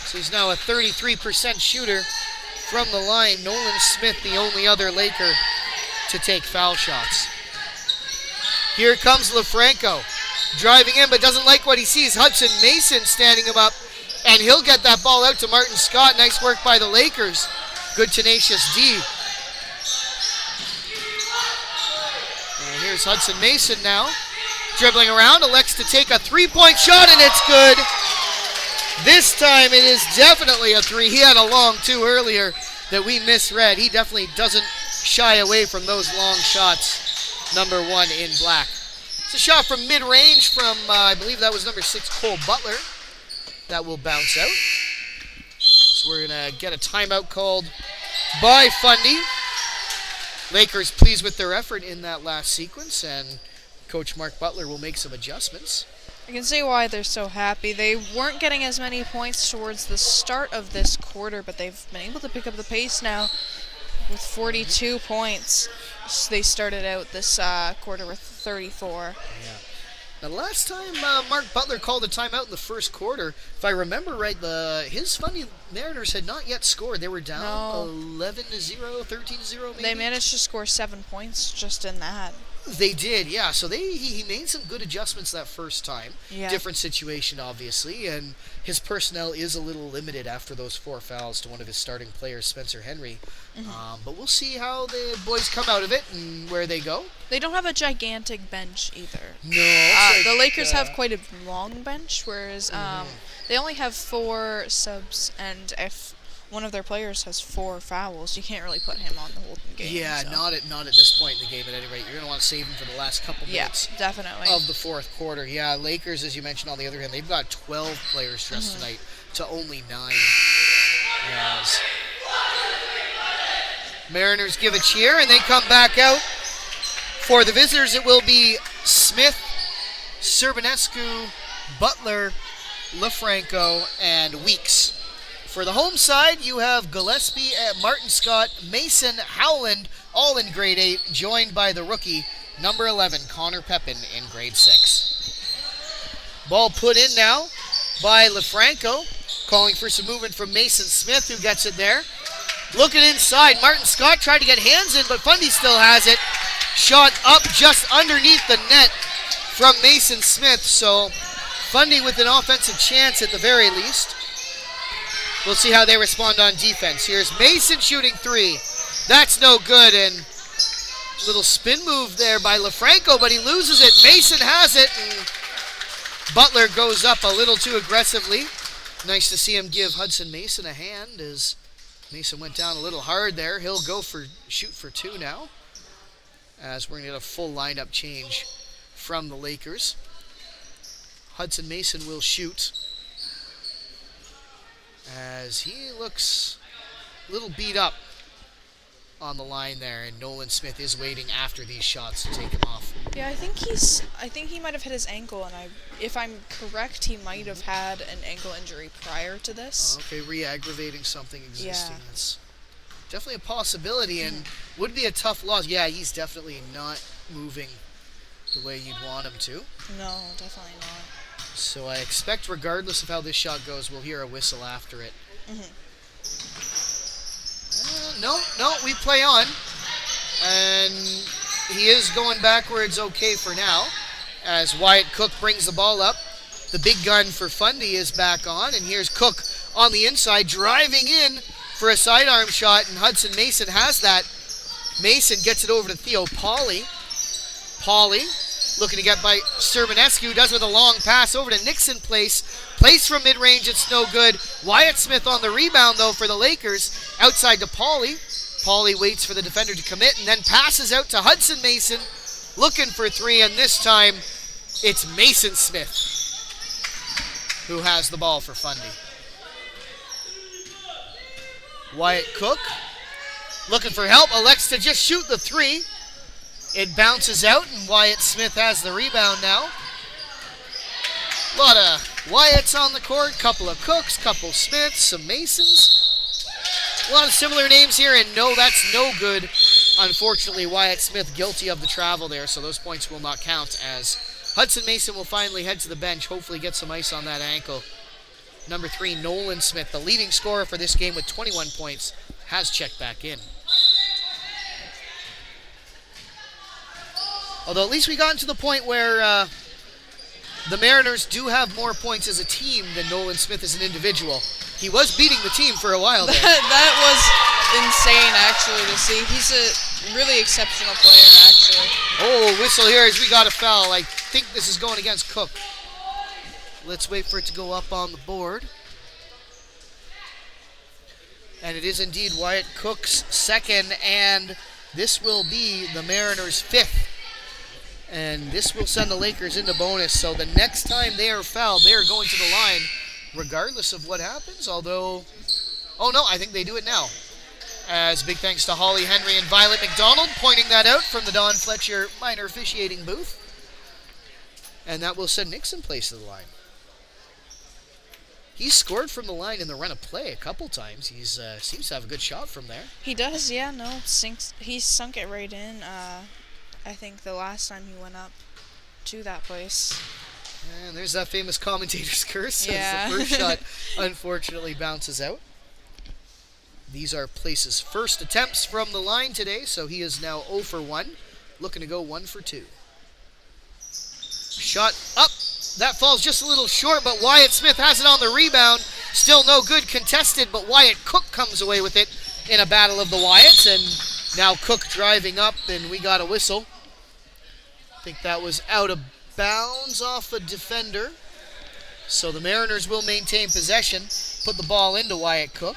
So he's now a 33% shooter from the line. Nolan Smith, the only other Laker to take foul shots. Here comes LaFranco, driving in, but doesn't like what he sees. Hudson Mason standing him up, and he'll get that ball out to Martin Scott. Nice work by the Lakers. Good tenacious D. And here's Hudson Mason now, dribbling around, elects to take a 3-point shot, and it's good. This time it is definitely a 3. He had a long 2 earlier that we misread. He definitely doesn't shy away from those long shots. Number 1 in black. It's a shot from mid-range from, I believe that was number 6, Cole Butler. That will bounce out. So we're going to get a timeout called by Fundy. Lakers pleased with their effort in that last sequence, and Coach Mark Butler will make some adjustments. I can see why they're so happy. They weren't getting as many points towards the start of this quarter, but they've been able to pick up the pace now with 42 points. So they started out this quarter with 34. Yeah. Now, the last time Mark Butler called a timeout in the first quarter, if I remember right, his Fundy Mariners had not yet scored. They were down 11-0, 13-0 maybe. They managed to score 7 points just in that. They did, yeah. So he made some good adjustments that first time. Yeah. Different situation, obviously, and his personnel is a little limited after those 4 fouls to one of his starting players, Spencer Henry. But we'll see how the boys come out of it and where they go. They don't have a gigantic bench either. No. The Lakers have quite a long bench, whereas they only have 4 subs, and if one of their players has 4 fouls, you can't really put him on the whole game. Yeah, so. not at this point in the game at any rate. You're going to want to save him for the last couple minutes definitely. of the fourth quarter. Yeah, Lakers, as you mentioned, on the other hand, they've got 12 players dressed tonight to only 9. As Mariners give a cheer, and they come back out. For the visitors, it will be Smith, Serbanescu, Butler, LaFranco, and Weeks. For the home side, you have Gillespie, Martin Scott, Mason, Howland, all in grade 8, joined by the rookie, number 11, Connor Pepin, in grade 6. Ball put in now by LaFranco, calling for some movement from Mason Smith, who gets it there. Looking inside, Martin Scott tried to get hands in, but Fundy still has it. Shot up just underneath the net from Mason Smith, so Fundy with an offensive chance at the very least. We'll see how they respond on defense. Here's Mason shooting 3. That's no good, and little spin move there by LaFranco, but he loses it. Mason has it, and Butler goes up a little too aggressively. Nice to see him give Hudson Mason a hand as Mason went down a little hard there. He'll shoot for 2 now, as we're going to get a full lineup change from the Lakers. Hudson Mason will shoot, as he looks a little beat up on the line there, and Nolan Smith is waiting after these shots to take him off. Yeah, I think he might have hit his ankle, and if I'm correct, he might have had an ankle injury prior to this. Okay, re-aggravating something existing. Yeah. That's definitely a possibility, and would be a tough loss. Yeah, he's definitely not moving the way you'd want him to. No, definitely not. So I expect, regardless of how this shot goes, we'll hear a whistle after it. No, we play on. And he is going backwards okay for now, as Wyatt Cook brings the ball up. The big gun for Fundy is back on, and here's Cook on the inside, driving in for a sidearm shot, and Hudson Mason has that. Mason gets it over to Theo Pauly. Pauly looking to get by Serbanescu, does with a long pass over to Nixon Place. Place from mid-range, it's no good. Wyatt Smith on the rebound, though, for the Lakers. Outside to Pauly. Pauly waits for the defender to commit and then passes out to Hudson Mason, looking for 3, and this time it's Mason Smith who has the ball for Fundy. Wyatt Cook looking for help, elects to just shoot the 3. It bounces out, and Wyatt Smith has the rebound now. A lot of Wyatts on the court, couple of Cooks, couple Smiths, some Masons. A lot of similar names here, and no, that's no good. Unfortunately, Wyatt Smith guilty of the travel there, so those points will not count, as Hudson Mason will finally head to the bench, hopefully get some ice on that ankle. Number 3, Nolan Smith, the leading scorer for this game with 21 points, has checked back in. Although at least we got to the point where the Mariners do have more points as a team than Nolan Smith as an individual. He was beating the team for a while there. That was insane, actually, to see. He's a really exceptional player, actually. Oh, whistle here as we got a foul. I think this is going against Cook. Let's wait for it to go up on the board. And it is indeed Wyatt Cook's second, and this will be the Mariners' 5th. And this will send the Lakers into bonus. So the next time they are fouled, they are going to the line regardless of what happens. Although, oh no, I think they do it now. As big thanks to Holly Henry and Violet McDonald pointing that out from the Don Fletcher minor officiating booth. And that will send Nixon Place to the line. He's scored from the line in the run of play a couple times. He's seems to have a good shot from there. He does, yeah. No, he sunk it right in. I think the last time he went up to that place. And there's that famous commentator's curse. Yeah. As the first shot unfortunately bounces out. These are Place's first attempts from the line today, so he is now 0 for 1, looking to go 1 for 2. Shot up. That falls just a little short, but Wyatt Smith has it on the rebound. Still no good contested, but Wyatt Cook comes away with it in a battle of the Wyatts, and now Cook driving up, and we got a whistle. I think that was out of bounds off a defender. So the Mariners will maintain possession, put the ball into Wyatt Cook,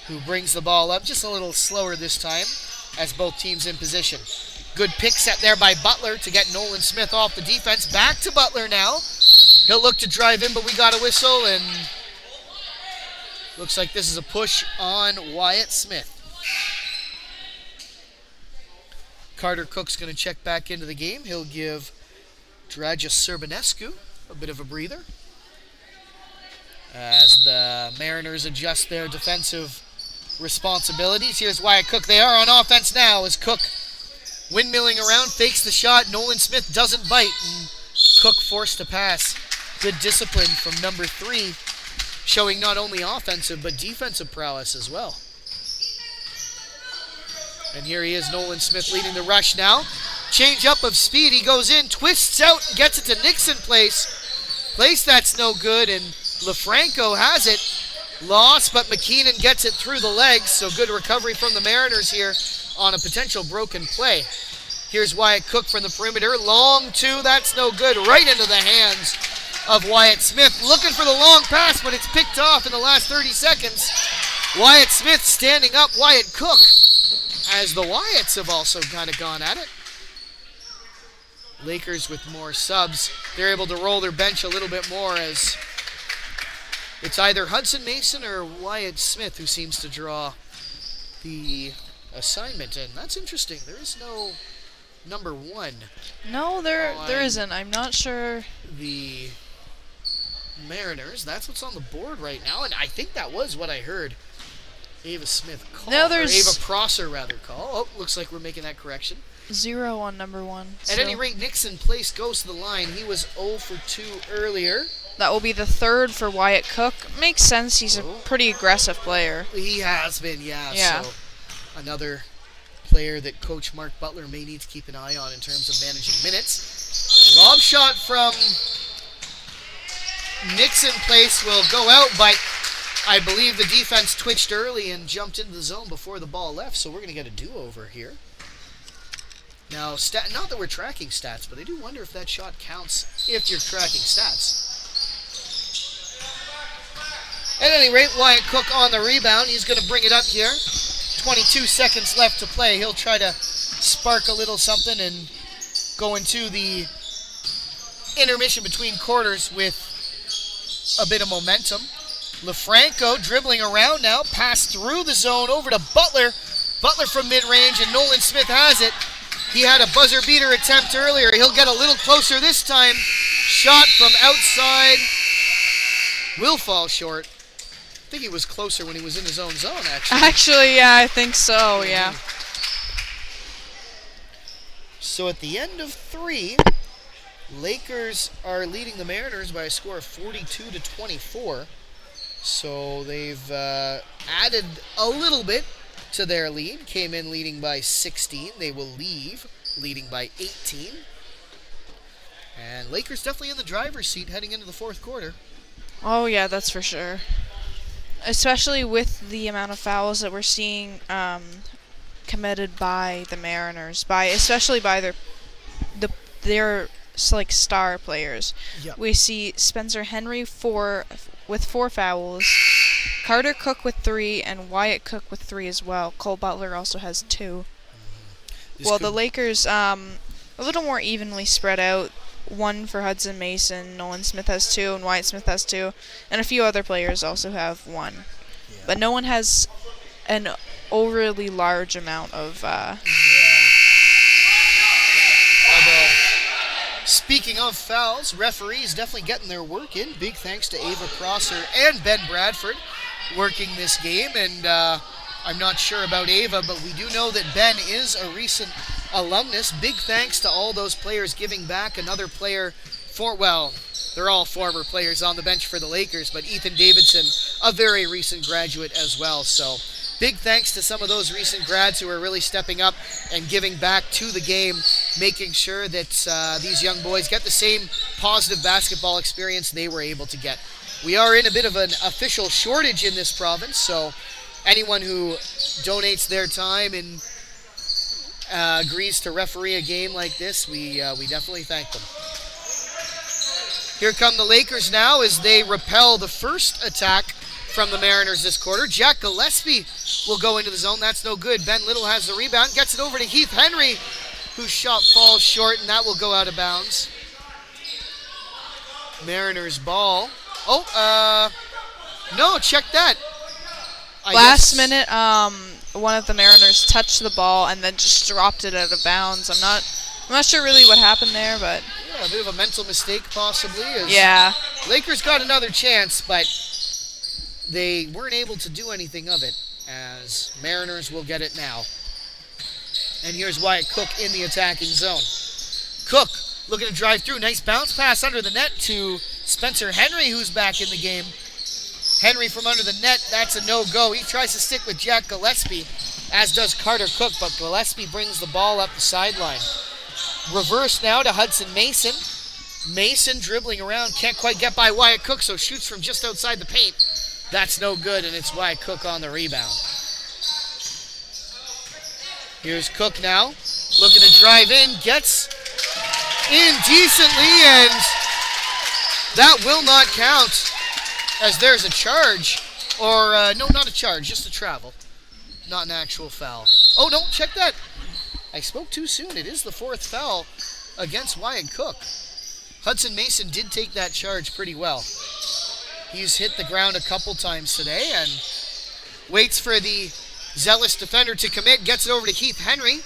who brings the ball up just a little slower this time as both teams in position. Good pick set there by Butler to get Nolan Smith off the defense. Back to Butler now. He'll look to drive in, but we got a whistle, and looks like this is a push on Wyatt Smith. Carter Cook's going to check back into the game. He'll give Dragic Serbanescu a bit of a breather as the Mariners adjust their defensive responsibilities. Here's Wyatt Cook. They are on offense now as Cook windmilling around, fakes the shot. Nolan Smith doesn't bite, and Cook forced to pass. Good discipline from number 3, showing not only offensive but defensive prowess as well. And here he is, Nolan Smith leading the rush now. Change up of speed, he goes in, twists out, and gets it to Nixon Place. That's no good, and LaFranco has it. Lost, but McKeenan gets it through the legs, so good recovery from the Mariners here on a potential broken play. Here's Wyatt Cook from the perimeter. Long 2, that's no good. Right into the hands of Wyatt Smith. Looking for the long pass, but it's picked off in the last 30 seconds. Wyatt Smith standing up Wyatt Cook, as the Wyatts have also kind of gone at it. Lakers with more subs. They're able to roll their bench a little bit more as it's either Hudson Mason or Wyatt Smith who seems to draw the assignment. And that's interesting. There is no number 1. No, there isn't. I'm not sure. The Mariners, that's what's on the board right now. And I think that was what I heard Ava Smith call. No, Or Ava Prosser, rather, call. Oh, looks like we're making that correction. 0 on number 1. At any rate, Nixon Place goes to the line. He was 0 for 2 earlier. That will be the 3rd for Wyatt Cook. Makes sense. He's a pretty aggressive player. He has been, yeah. So another player that Coach Mark Butler may need to keep an eye on in terms of managing minutes. Lob shot from Nixon Place will go out, but I believe the defense twitched early and jumped into the zone before the ball left, so we're going to get a do-over here. Now, not that we're tracking stats, but I do wonder if that shot counts if you're tracking stats. At any rate, Wyatt Cook on the rebound. He's going to bring it up here. 22 seconds left to play. He'll try to spark a little something and go into the intermission between quarters with a bit of momentum. LaFranco dribbling around now. Pass through the zone over to Butler. Butler from mid-range, and Nolan Smith has it. He had a buzzer beater attempt earlier. He'll get a little closer this time. Shot from outside. Will fall short. I think he was closer when he was in his own zone, actually. Actually, yeah, I think so, yeah. So at the end of 3, Lakers are leading the Mariners by a score of 42-24. So they've added a little bit to their lead. Came in leading by 16. They will leave leading by 18. And Lakers definitely in the driver's seat heading into the 4th quarter. Oh, yeah, that's for sure. Especially with the amount of fouls that we're seeing committed by the Mariners, especially by their like star players. Yep. We see Spencer Henry with 4 fouls, Carter Cook with 3, and Wyatt Cook with 3 as well. Cole Butler also has 2. The Lakers a little more evenly spread out. 1 for Hudson Mason, Nolan Smith has 2, and Wyatt Smith has 2, and a few other players also have 1. Yeah. But no one has an overly large amount of... Although, speaking of fouls, referees definitely getting their work in. Big thanks to Ava Prosser and Ben Bradford working this game. And I'm not sure about Ava, but we do know that Ben is a recent alumnus. Big thanks to all those players giving back. Another player they're all former players on the bench for the Lakers, but Ethan Davidson, a very recent graduate as well. So big thanks to some of those recent grads who are really stepping up and giving back to the game, making sure that these young boys get the same positive basketball experience they were able to get. We are in a bit of an official shortage in this province, so anyone who donates their time and agrees to referee a game like this, we definitely thank them. Here come the Lakers now as they repel the first attack from the Mariners this quarter. Jack Gillespie will go into the zone. That's no good. Ben Little has the rebound, gets it over to Heath Henry, whose shot falls short, and that will go out of bounds. Mariners ball. No, check that. Last minute, one of the Mariners touched the ball and then just dropped it out of bounds. I'm not sure really what happened there, but yeah, a bit of a mental mistake possibly. Yeah. Lakers got another chance, but they weren't able to do anything of it, as Mariners will get it now. And here's Wyatt Cook in the attacking zone. Cook looking to drive through. Nice bounce pass under the net to Spencer Henry, who's back in the game. Henry from under the net, that's a no-go. He tries to stick with Jack Gillespie, as does Carter Cook, but Gillespie brings the ball up the sideline. Reverse now to Hudson Mason. Mason dribbling around, can't quite get by Wyatt Cook, so shoots from just outside the paint. That's no good, and it's Wyatt Cook on the rebound. Here's Cook now, looking to drive in, gets in decently, and that will not count, as there's a charge. Or, no, not a charge, just a travel. Not an actual foul. Oh, no, check that. I spoke too soon. It is the 4th foul against Wyatt Cook. Hudson Mason did take that charge pretty well. He's hit the ground a couple times today and waits for the zealous defender to commit. Gets it over to Heath Henry,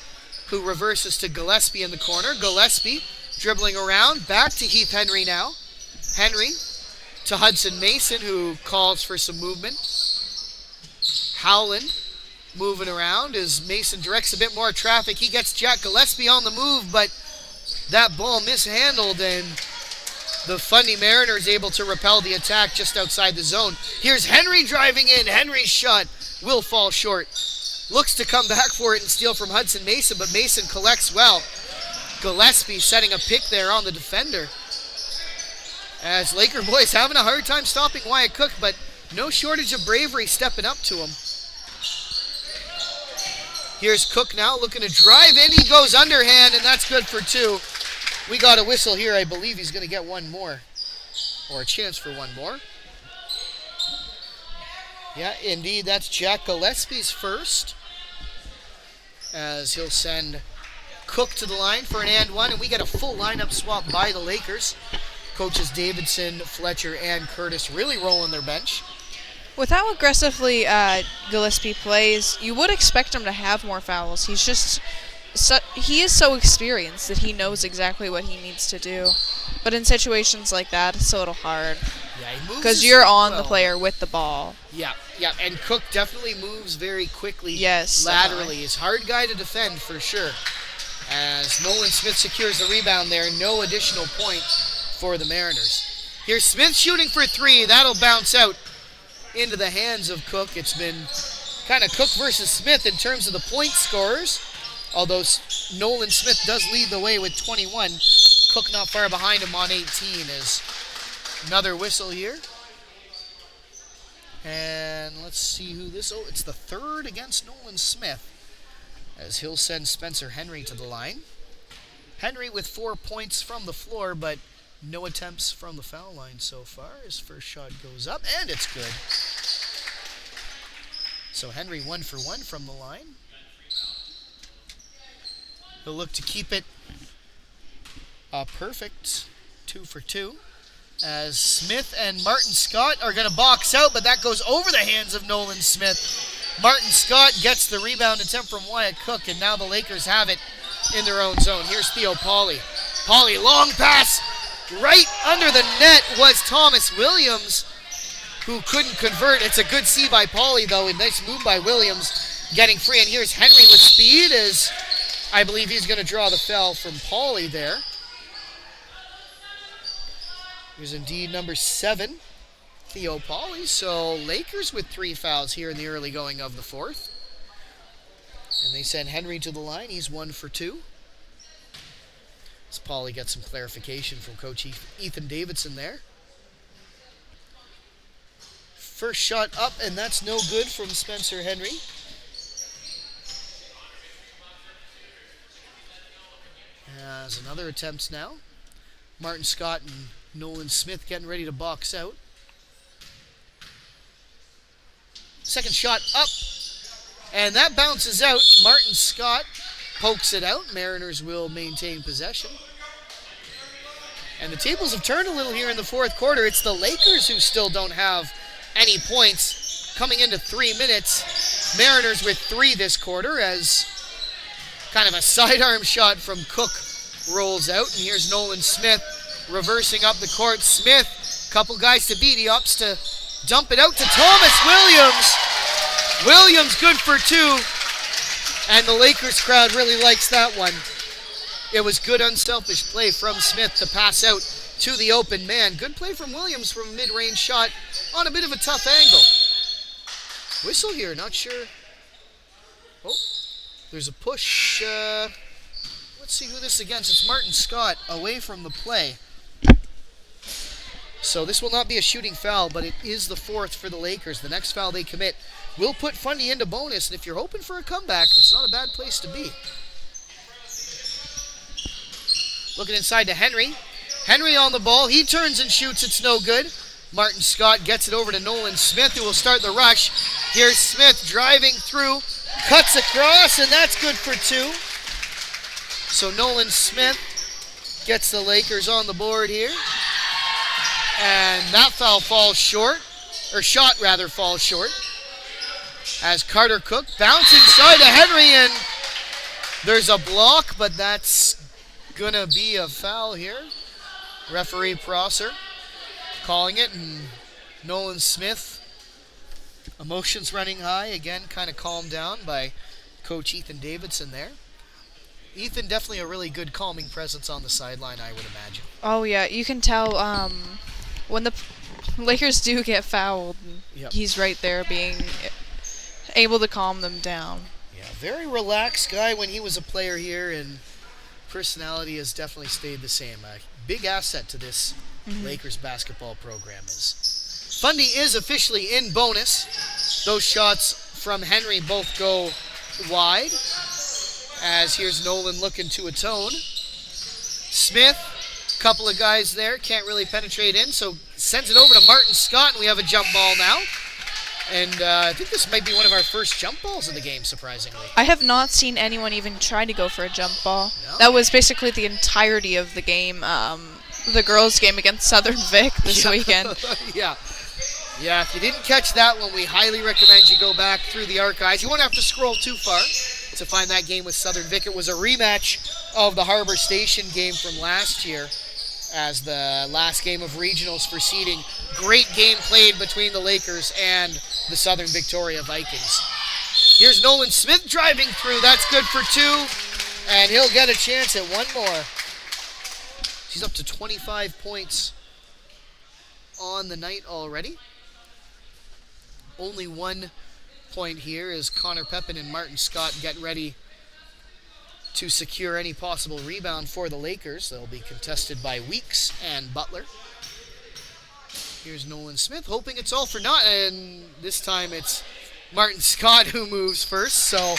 who reverses to Gillespie in the corner. Gillespie dribbling around. Back to Heath Henry now. Henry to Hudson Mason, who calls for some movement. Howland moving around as Mason directs a bit more traffic. He gets Jack Gillespie on the move, but that ball mishandled, and the Fundy Mariners able to repel the attack just outside the zone. Here's Henry driving in. Henry's shot will fall short. Looks to come back for it and steal from Hudson Mason, but Mason collects well. Gillespie setting a pick there on the defender, as Laker boys having a hard time stopping Wyatt Cook, but no shortage of bravery stepping up to him. Here's Cook now looking to drive in. He goes underhand, and that's good for 2. We got a whistle here. I believe he's going to get one more, or a chance for one more. Yeah, indeed, that's Jack Gillespie's first, as he'll send Cook to the line for an and one, and we get a full lineup swap by the Lakers. Coaches Davidson, Fletcher, and Curtis really rolling their bench. With how aggressively Gillespie plays, you would expect him to have more fouls. He is so experienced that he knows exactly what he needs to do. But in situations like that, it's a little hard. Yeah, he moves because you're on well. The player with the ball. Yeah, and Cook definitely moves very quickly. Yes, laterally. He's a hard guy to defend for sure. As Nolan Smith secures the rebound there, no additional point for the Mariners. Here's Smith shooting for 3. That'll bounce out into the hands of Cook. It's been kind of Cook versus Smith in terms of the point scorers, although Nolan Smith does lead the way with 21. Cook not far behind him on 18. Is another whistle here. And let's see who this... Oh, it's the 3rd against Nolan Smith, as he'll send Spencer Henry to the line. Henry with 4 points from the floor, but no attempts from the foul line so far. His first shot goes up, and it's good. So Henry 1 for 1 from the line. He'll look to keep it a perfect 2 for 2. As Smith and Martin Scott are going to box out, but that goes over the hands of Nolan Smith. Martin Scott gets the rebound attempt from Wyatt Cook, and now the Lakers have it in their own zone. Here's Theo Pauly. Pauly, long pass. Right under the net was Thomas Williams, who couldn't convert. It's a good C by Pauly, though. A nice move by Williams, getting free. And here's Henry with speed, as I believe he's going to draw the foul from Pauly there. Here's indeed number 7, Theo Pauly. So Lakers with 3 fouls here in the early going of the fourth. And they send Henry to the line. He's 1 for 2. As Pauly gets some clarification from Coach Ethan Davidson there. First shot up, and that's no good from Spencer Henry. As another attempt now. Martin Scott and Nolan Smith getting ready to box out. Second shot up, and that bounces out. Martin Scott pokes it out. Mariners will maintain possession. And the tables have turned a little here in the fourth quarter. It's the Lakers who still don't have any points coming into 3 minutes. Mariners with 3 this quarter, as kind of a sidearm shot from Cook rolls out. And here's Nolan Smith reversing up the court. Smith, couple guys to beat. He opts to dump it out to Thomas Williams. Williams good for 2. And the Lakers crowd really likes that one. It was good unselfish play from Smith to pass out to the open man. Good play from Williams from a mid-range shot on a bit of a tough angle. Whistle here, not sure. Oh, there's a push. Let's see who this is against. It's Martin Scott away from the play. So this will not be a shooting foul, but it is the 4th for the Lakers. The next foul they commit will put Fundy into bonus, and if you're hoping for a comeback, that's not a bad place to be. Looking inside to Henry. Henry on the ball. He turns and shoots. It's no good. Martin Scott gets it over to Nolan Smith, who will start the rush. Here's Smith driving through, cuts across, and that's good for 2. So Nolan Smith gets the Lakers on the board here. And that foul falls short, or shot rather falls short. As Carter Cook bouncing side to Henry, and there's a block, but that's gonna be a foul here. Referee Prosser calling it, and Nolan Smith, emotions running high, again kind of calmed down by Coach Ethan Davidson there. Ethan, definitely a really good calming presence on the sideline, I would imagine. Oh yeah, you can tell when the Lakers do get fouled, Yep. he's right there being able to calm them down. Yeah, very relaxed guy when he was a player here, and personality has definitely stayed the same. A big asset to this Lakers basketball program is. Fundy is officially in bonus. Those shots from Henry both go wide. As here's Nolan looking to atone. Smith, couple of guys there, can't really penetrate in, so sends it over to Martin Scott, and we have a jump ball now. And I think this might be one of our first jump balls of the game, surprisingly. I have not seen anyone even try to go for a jump ball. No? That was basically the entirety of the game, the girls' game against Southern Vic this weekend. Yeah, if you didn't catch that one, we highly recommend you go back through the archives. You won't have to scroll too far to find that game with Southern Vic. It was a rematch of the Harbor Station game from last year as the last game of regionals for seeding. Great game played between the Lakers and the Southern Victoria Vikings. Here's Nolan Smith driving through. That's good for 2, and he'll get a chance at one more. He's up to 25 points on the night already. Only 1 point here as Connor Pepin and Martin Scott get ready to secure any possible rebound for the Lakers. They'll be contested by Weeks and Butler. Here's Nolan Smith, hoping it's all for naught, and this time it's Martin Scott who moves first, so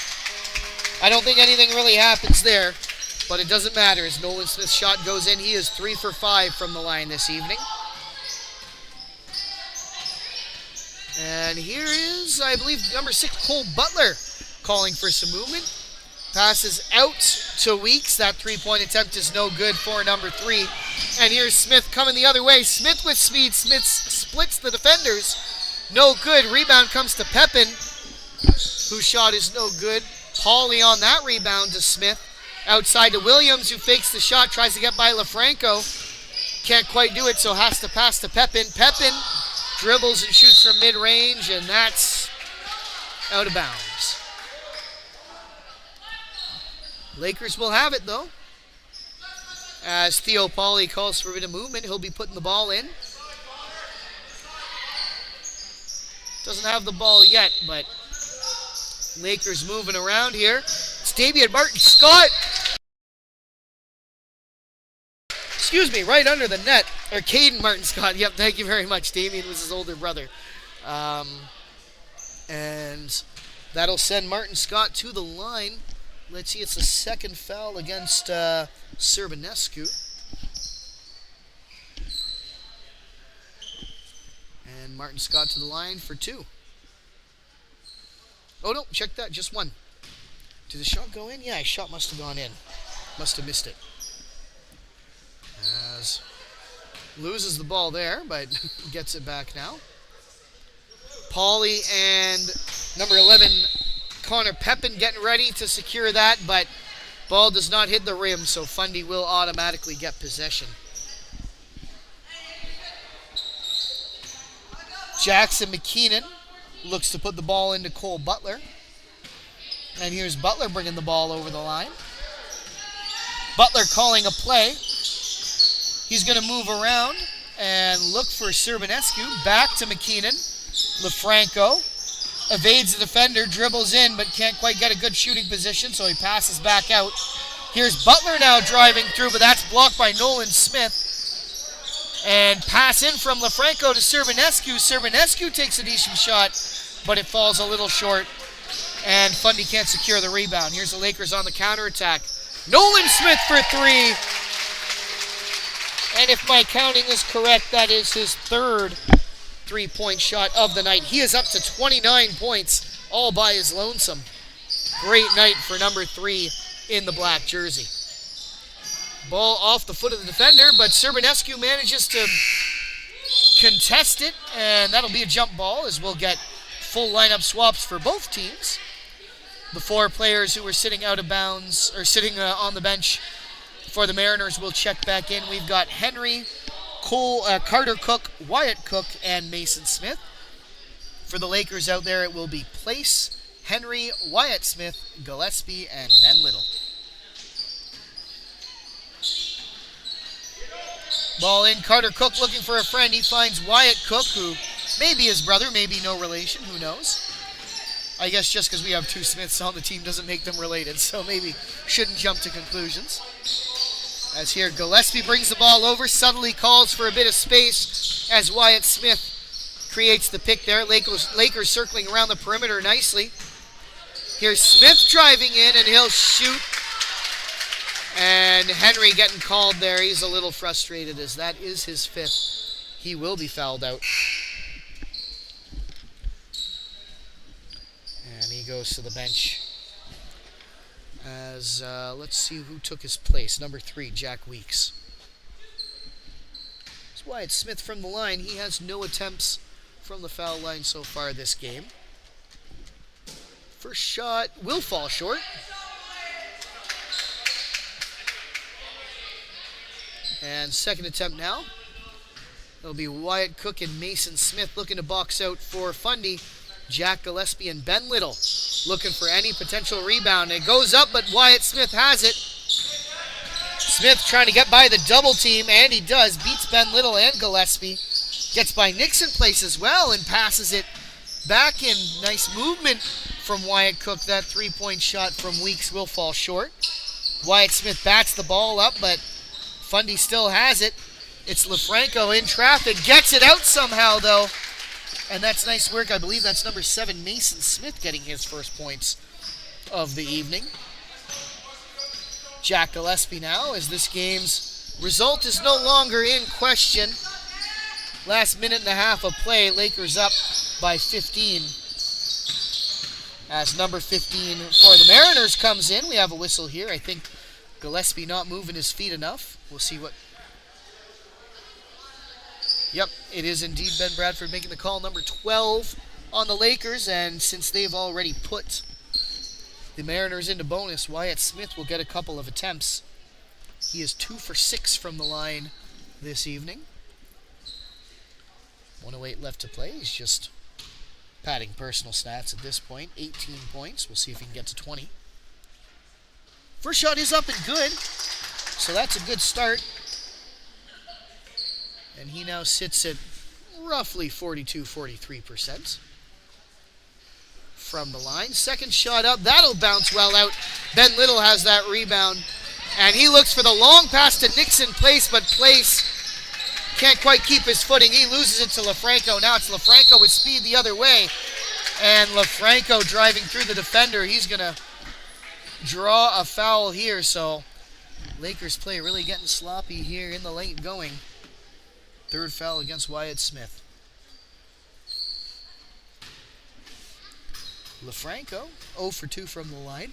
I don't think anything really happens there, but it doesn't matter as Nolan Smith's shot goes in. He is 3 for 5 from the line this evening. And here is, I believe, number 6, Cole Butler, calling for some movement. Passes out to Weeks. That three-point attempt is no good for number 3. And here's Smith coming the other way. Smith with speed. Smith splits the defenders. No good. Rebound comes to Pepin, whose shot is no good. Pauly on that rebound to Smith. Outside to Williams, who fakes the shot, tries to get by LaFranco. Can't quite do it, so has to pass to Pepin. Pepin dribbles and shoots from mid-range, and that's out of bounds. Lakers will have it, though. As Theo Pauly calls for a bit of movement, he'll be putting the ball in. Doesn't have the ball yet, but Lakers moving around here. It's Damian Martin Scott. Excuse me, right under the net. Or Caden Martin Scott. Yep, thank you very much. Damian was his older brother. And that'll send Martin Scott to the line. Let's see, it's the second foul against Serbanescu. And Martin Scott to the line for 2. Oh, no, check that, just 1. Did the shot go in? Yeah, his shot must have gone in. Must have missed it. As loses the ball there, but gets it back now. Pauly and number 11, Connor Pepin, getting ready to secure that, but ball does not hit the rim, so Fundy will automatically get possession. Jackson McKeenan looks to put the ball into Cole Butler. And here's Butler bringing the ball over the line. Butler calling a play. He's going to move around and look for Serbanescu. Back to McKeenan. LaFranco evades the defender, dribbles in, but can't quite get a good shooting position, so he passes back out. Here's Butler now driving through, but that's blocked by Nolan Smith. And pass in from LaFranco to Serbanescu. Serbanescu takes a decent shot, but it falls a little short, and Fundy can't secure the rebound. Here's the Lakers on the counterattack. Nolan Smith for 3. And if my counting is correct, that is his 3rd three-point shot of the night. He is up to 29 points all by his lonesome. Great night for number 3 in the black jersey. Ball off the foot of the defender, but Serbanescu manages to contest it, and that'll be a jump ball as we'll get full lineup swaps for both teams. The 4 players who were sitting out of bounds, or sitting on the bench for the Mariners, will check back in. We've got Henry, Carter Cook, Wyatt Cook, and Mason Smith. For the Lakers out there, it will be Place, Henry, Wyatt Smith, Gillespie, and Ben Little. Ball in, Carter Cook looking for a friend. He finds Wyatt Cook, who may be his brother, maybe no relation, who knows. I guess just because we have 2 Smiths on the team doesn't make them related, so maybe shouldn't jump to conclusions. As here, Gillespie brings the ball over, subtly calls for a bit of space as Wyatt Smith creates the pick there. Lakers circling around the perimeter nicely. Here's Smith driving in, and he'll shoot. And Henry getting called there. He's a little frustrated as that is his 5th. He will be fouled out. And he goes to the bench. As, let's see who took his place. Number 3, Jack Weeks. That's Wyatt Smith from the line. He has no attempts from the foul line so far this game. First shot will fall short. And second attempt now. It'll be Wyatt Cook and Mason Smith looking to box out for Fundy. Jack Gillespie and Ben Little looking for any potential rebound. It goes up, but Wyatt Smith has it. Smith trying to get by the double team, and he does. Beats Ben Little and Gillespie. Gets by Nixon Place as well and passes it back in. Nice movement from Wyatt Cook. That 3-point shot from Weeks will fall short. Wyatt Smith bats the ball up, but Fundy still has it. It's LaFranco in traffic. Gets it out somehow, though. And that's nice work. I believe that's number 7, Mason Smith, getting his first points of the evening. Jack Gillespie now, as this game's result is no longer in question. Last minute and a half of play, Lakers up by 15. As number 15 for the Mariners comes in, we have a whistle here. I think Gillespie not moving his feet enough. We'll see what... Yep, it is indeed Ben Bradford making the call, number 12 on the Lakers, and since they've already put the Mariners into bonus, Wyatt Smith will get a couple of attempts. He is 2 for 6 from the line this evening. 1:08 left to play. He's just padding personal stats at this point. 18 points. We'll see if he can get to 20. First shot is up and good, so that's a good start. And he now sits at roughly 42-43% from the line. Second shot up. That'll bounce well out. Ben Little has that rebound. And he looks for the long pass to Nixon Place, but Place can't quite keep his footing. He loses it to LaFranco. Now it's LaFranco with speed the other way. And LaFranco driving through the defender. He's going to draw a foul here. So Lakers play really getting sloppy here in the late going. Third foul against Wyatt Smith. LaFranco, 0 for 2 from the line.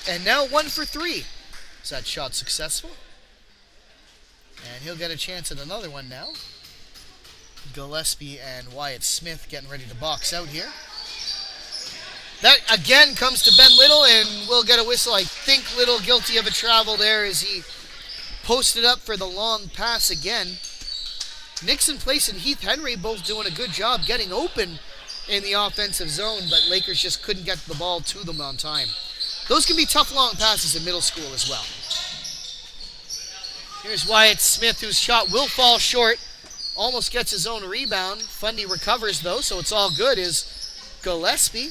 And now 1 for 3. Is that shot successful? And he'll get a chance at another one now. Gillespie and Wyatt Smith getting ready to box out here. That again comes to Ben Little, and we'll get a whistle. I think Little guilty of a travel there as he posted up for the long pass again. Nixon Place and Heath Henry both doing a good job getting open in the offensive zone, but Lakers just couldn't get the ball to them on time. Those can be tough long passes in middle school as well. Here's Wyatt Smith, whose shot will fall short. Almost gets his own rebound. Fundy recovers though, so it's all good. Is Gillespie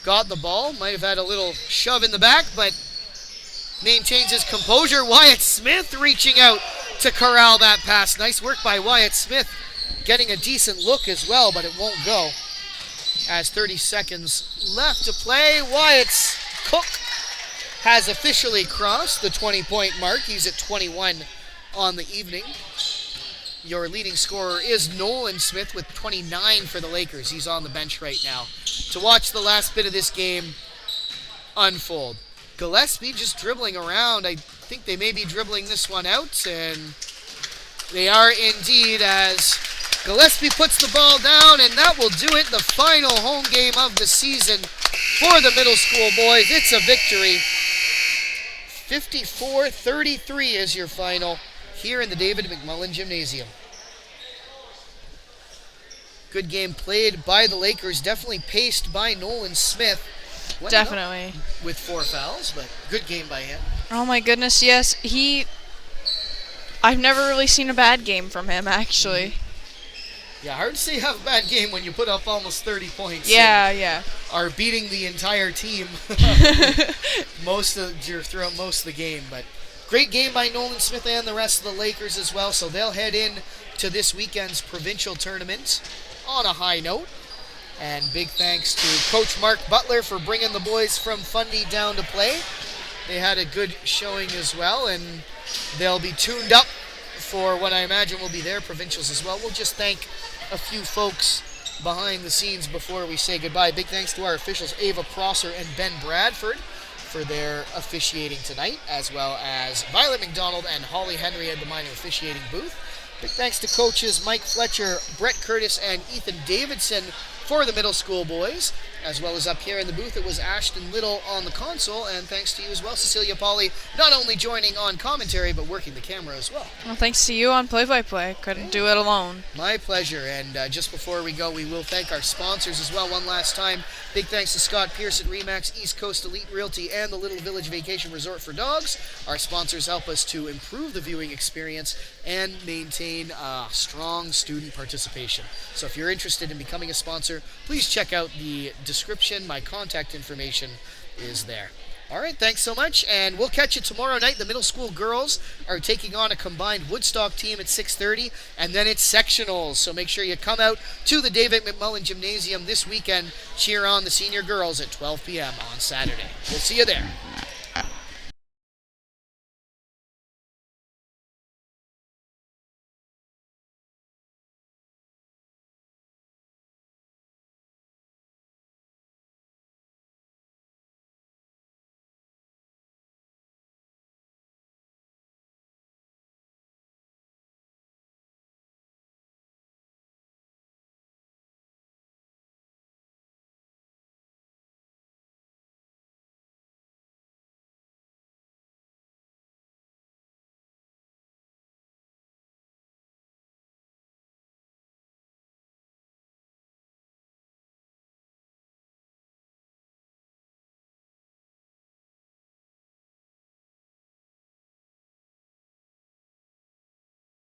got the ball. Might have had a little shove in the back, but maintains his composure. Wyatt Smith reaching out to corral that pass. Nice work by Wyatt Smith. Getting a decent look as well, but it won't go. As 30 seconds left to play, Wyatt's Cook has officially crossed the 20-point mark. He's at 21 on the evening. Your leading scorer is Nolan Smith with 29 for the Lakers. He's on the bench right now to watch the last bit of this game unfold. Gillespie just dribbling around. I think they may be dribbling this one out, and they are indeed, as Gillespie puts the ball down, and that will do it. The final home game of the season for the middle school boys. It's a victory. 54-33 is your final here in the David McMullen Gymnasium. Good game played by the Lakers, definitely paced by Nolan Smith. Definitely. With 4 fouls, but good game by him. Oh my goodness, yes. I've never really seen a bad game from him, actually. Yeah, hard to say you have a bad game when you put up almost 30 points. Yeah. Are beating the entire team throughout most of the game. But great game by Nolan Smith and the rest of the Lakers as well. So they'll head in to this weekend's provincial tournament on a high note. And big thanks to Coach Mark Butler for bringing the boys from Fundy down to play. They had a good showing as well, and they'll be tuned up for what I imagine will be their provincials as well. We'll just thank a few folks behind the scenes before we say goodbye. Big thanks to our officials Ava Prosser and Ben Bradford for their officiating tonight, as well as Violet McDonald and Holly Henry at the minor officiating booth. Big thanks to coaches Mike Fletcher, Brett Curtis, and Ethan Davidson for the middle school boys, as well as up here in the booth, it was Ashton Little on the console, and thanks to you as well, Cecilia Pauly, not only joining on commentary, but working the camera as well. Well, thanks to you on play-by-play. Couldn't do it alone. My pleasure, and just before we go, we will thank our sponsors as well one last time. Big thanks to Scott Pierce at Remax, East Coast Elite Realty, and the Little Village Vacation Resort for Dogs. Our sponsors help us to improve the viewing experience and maintain strong student participation. So if you're interested in becoming a sponsor, please check out the description. My contact information is there. All right, thanks so much, and we'll catch you tomorrow night. The middle school girls are taking on a combined Woodstock team at 6:30, and then it's sectionals. So make sure you come out to the David McMullen Gymnasium this weekend. Cheer on the senior girls at 12 p.m. on Saturday. We'll see you there.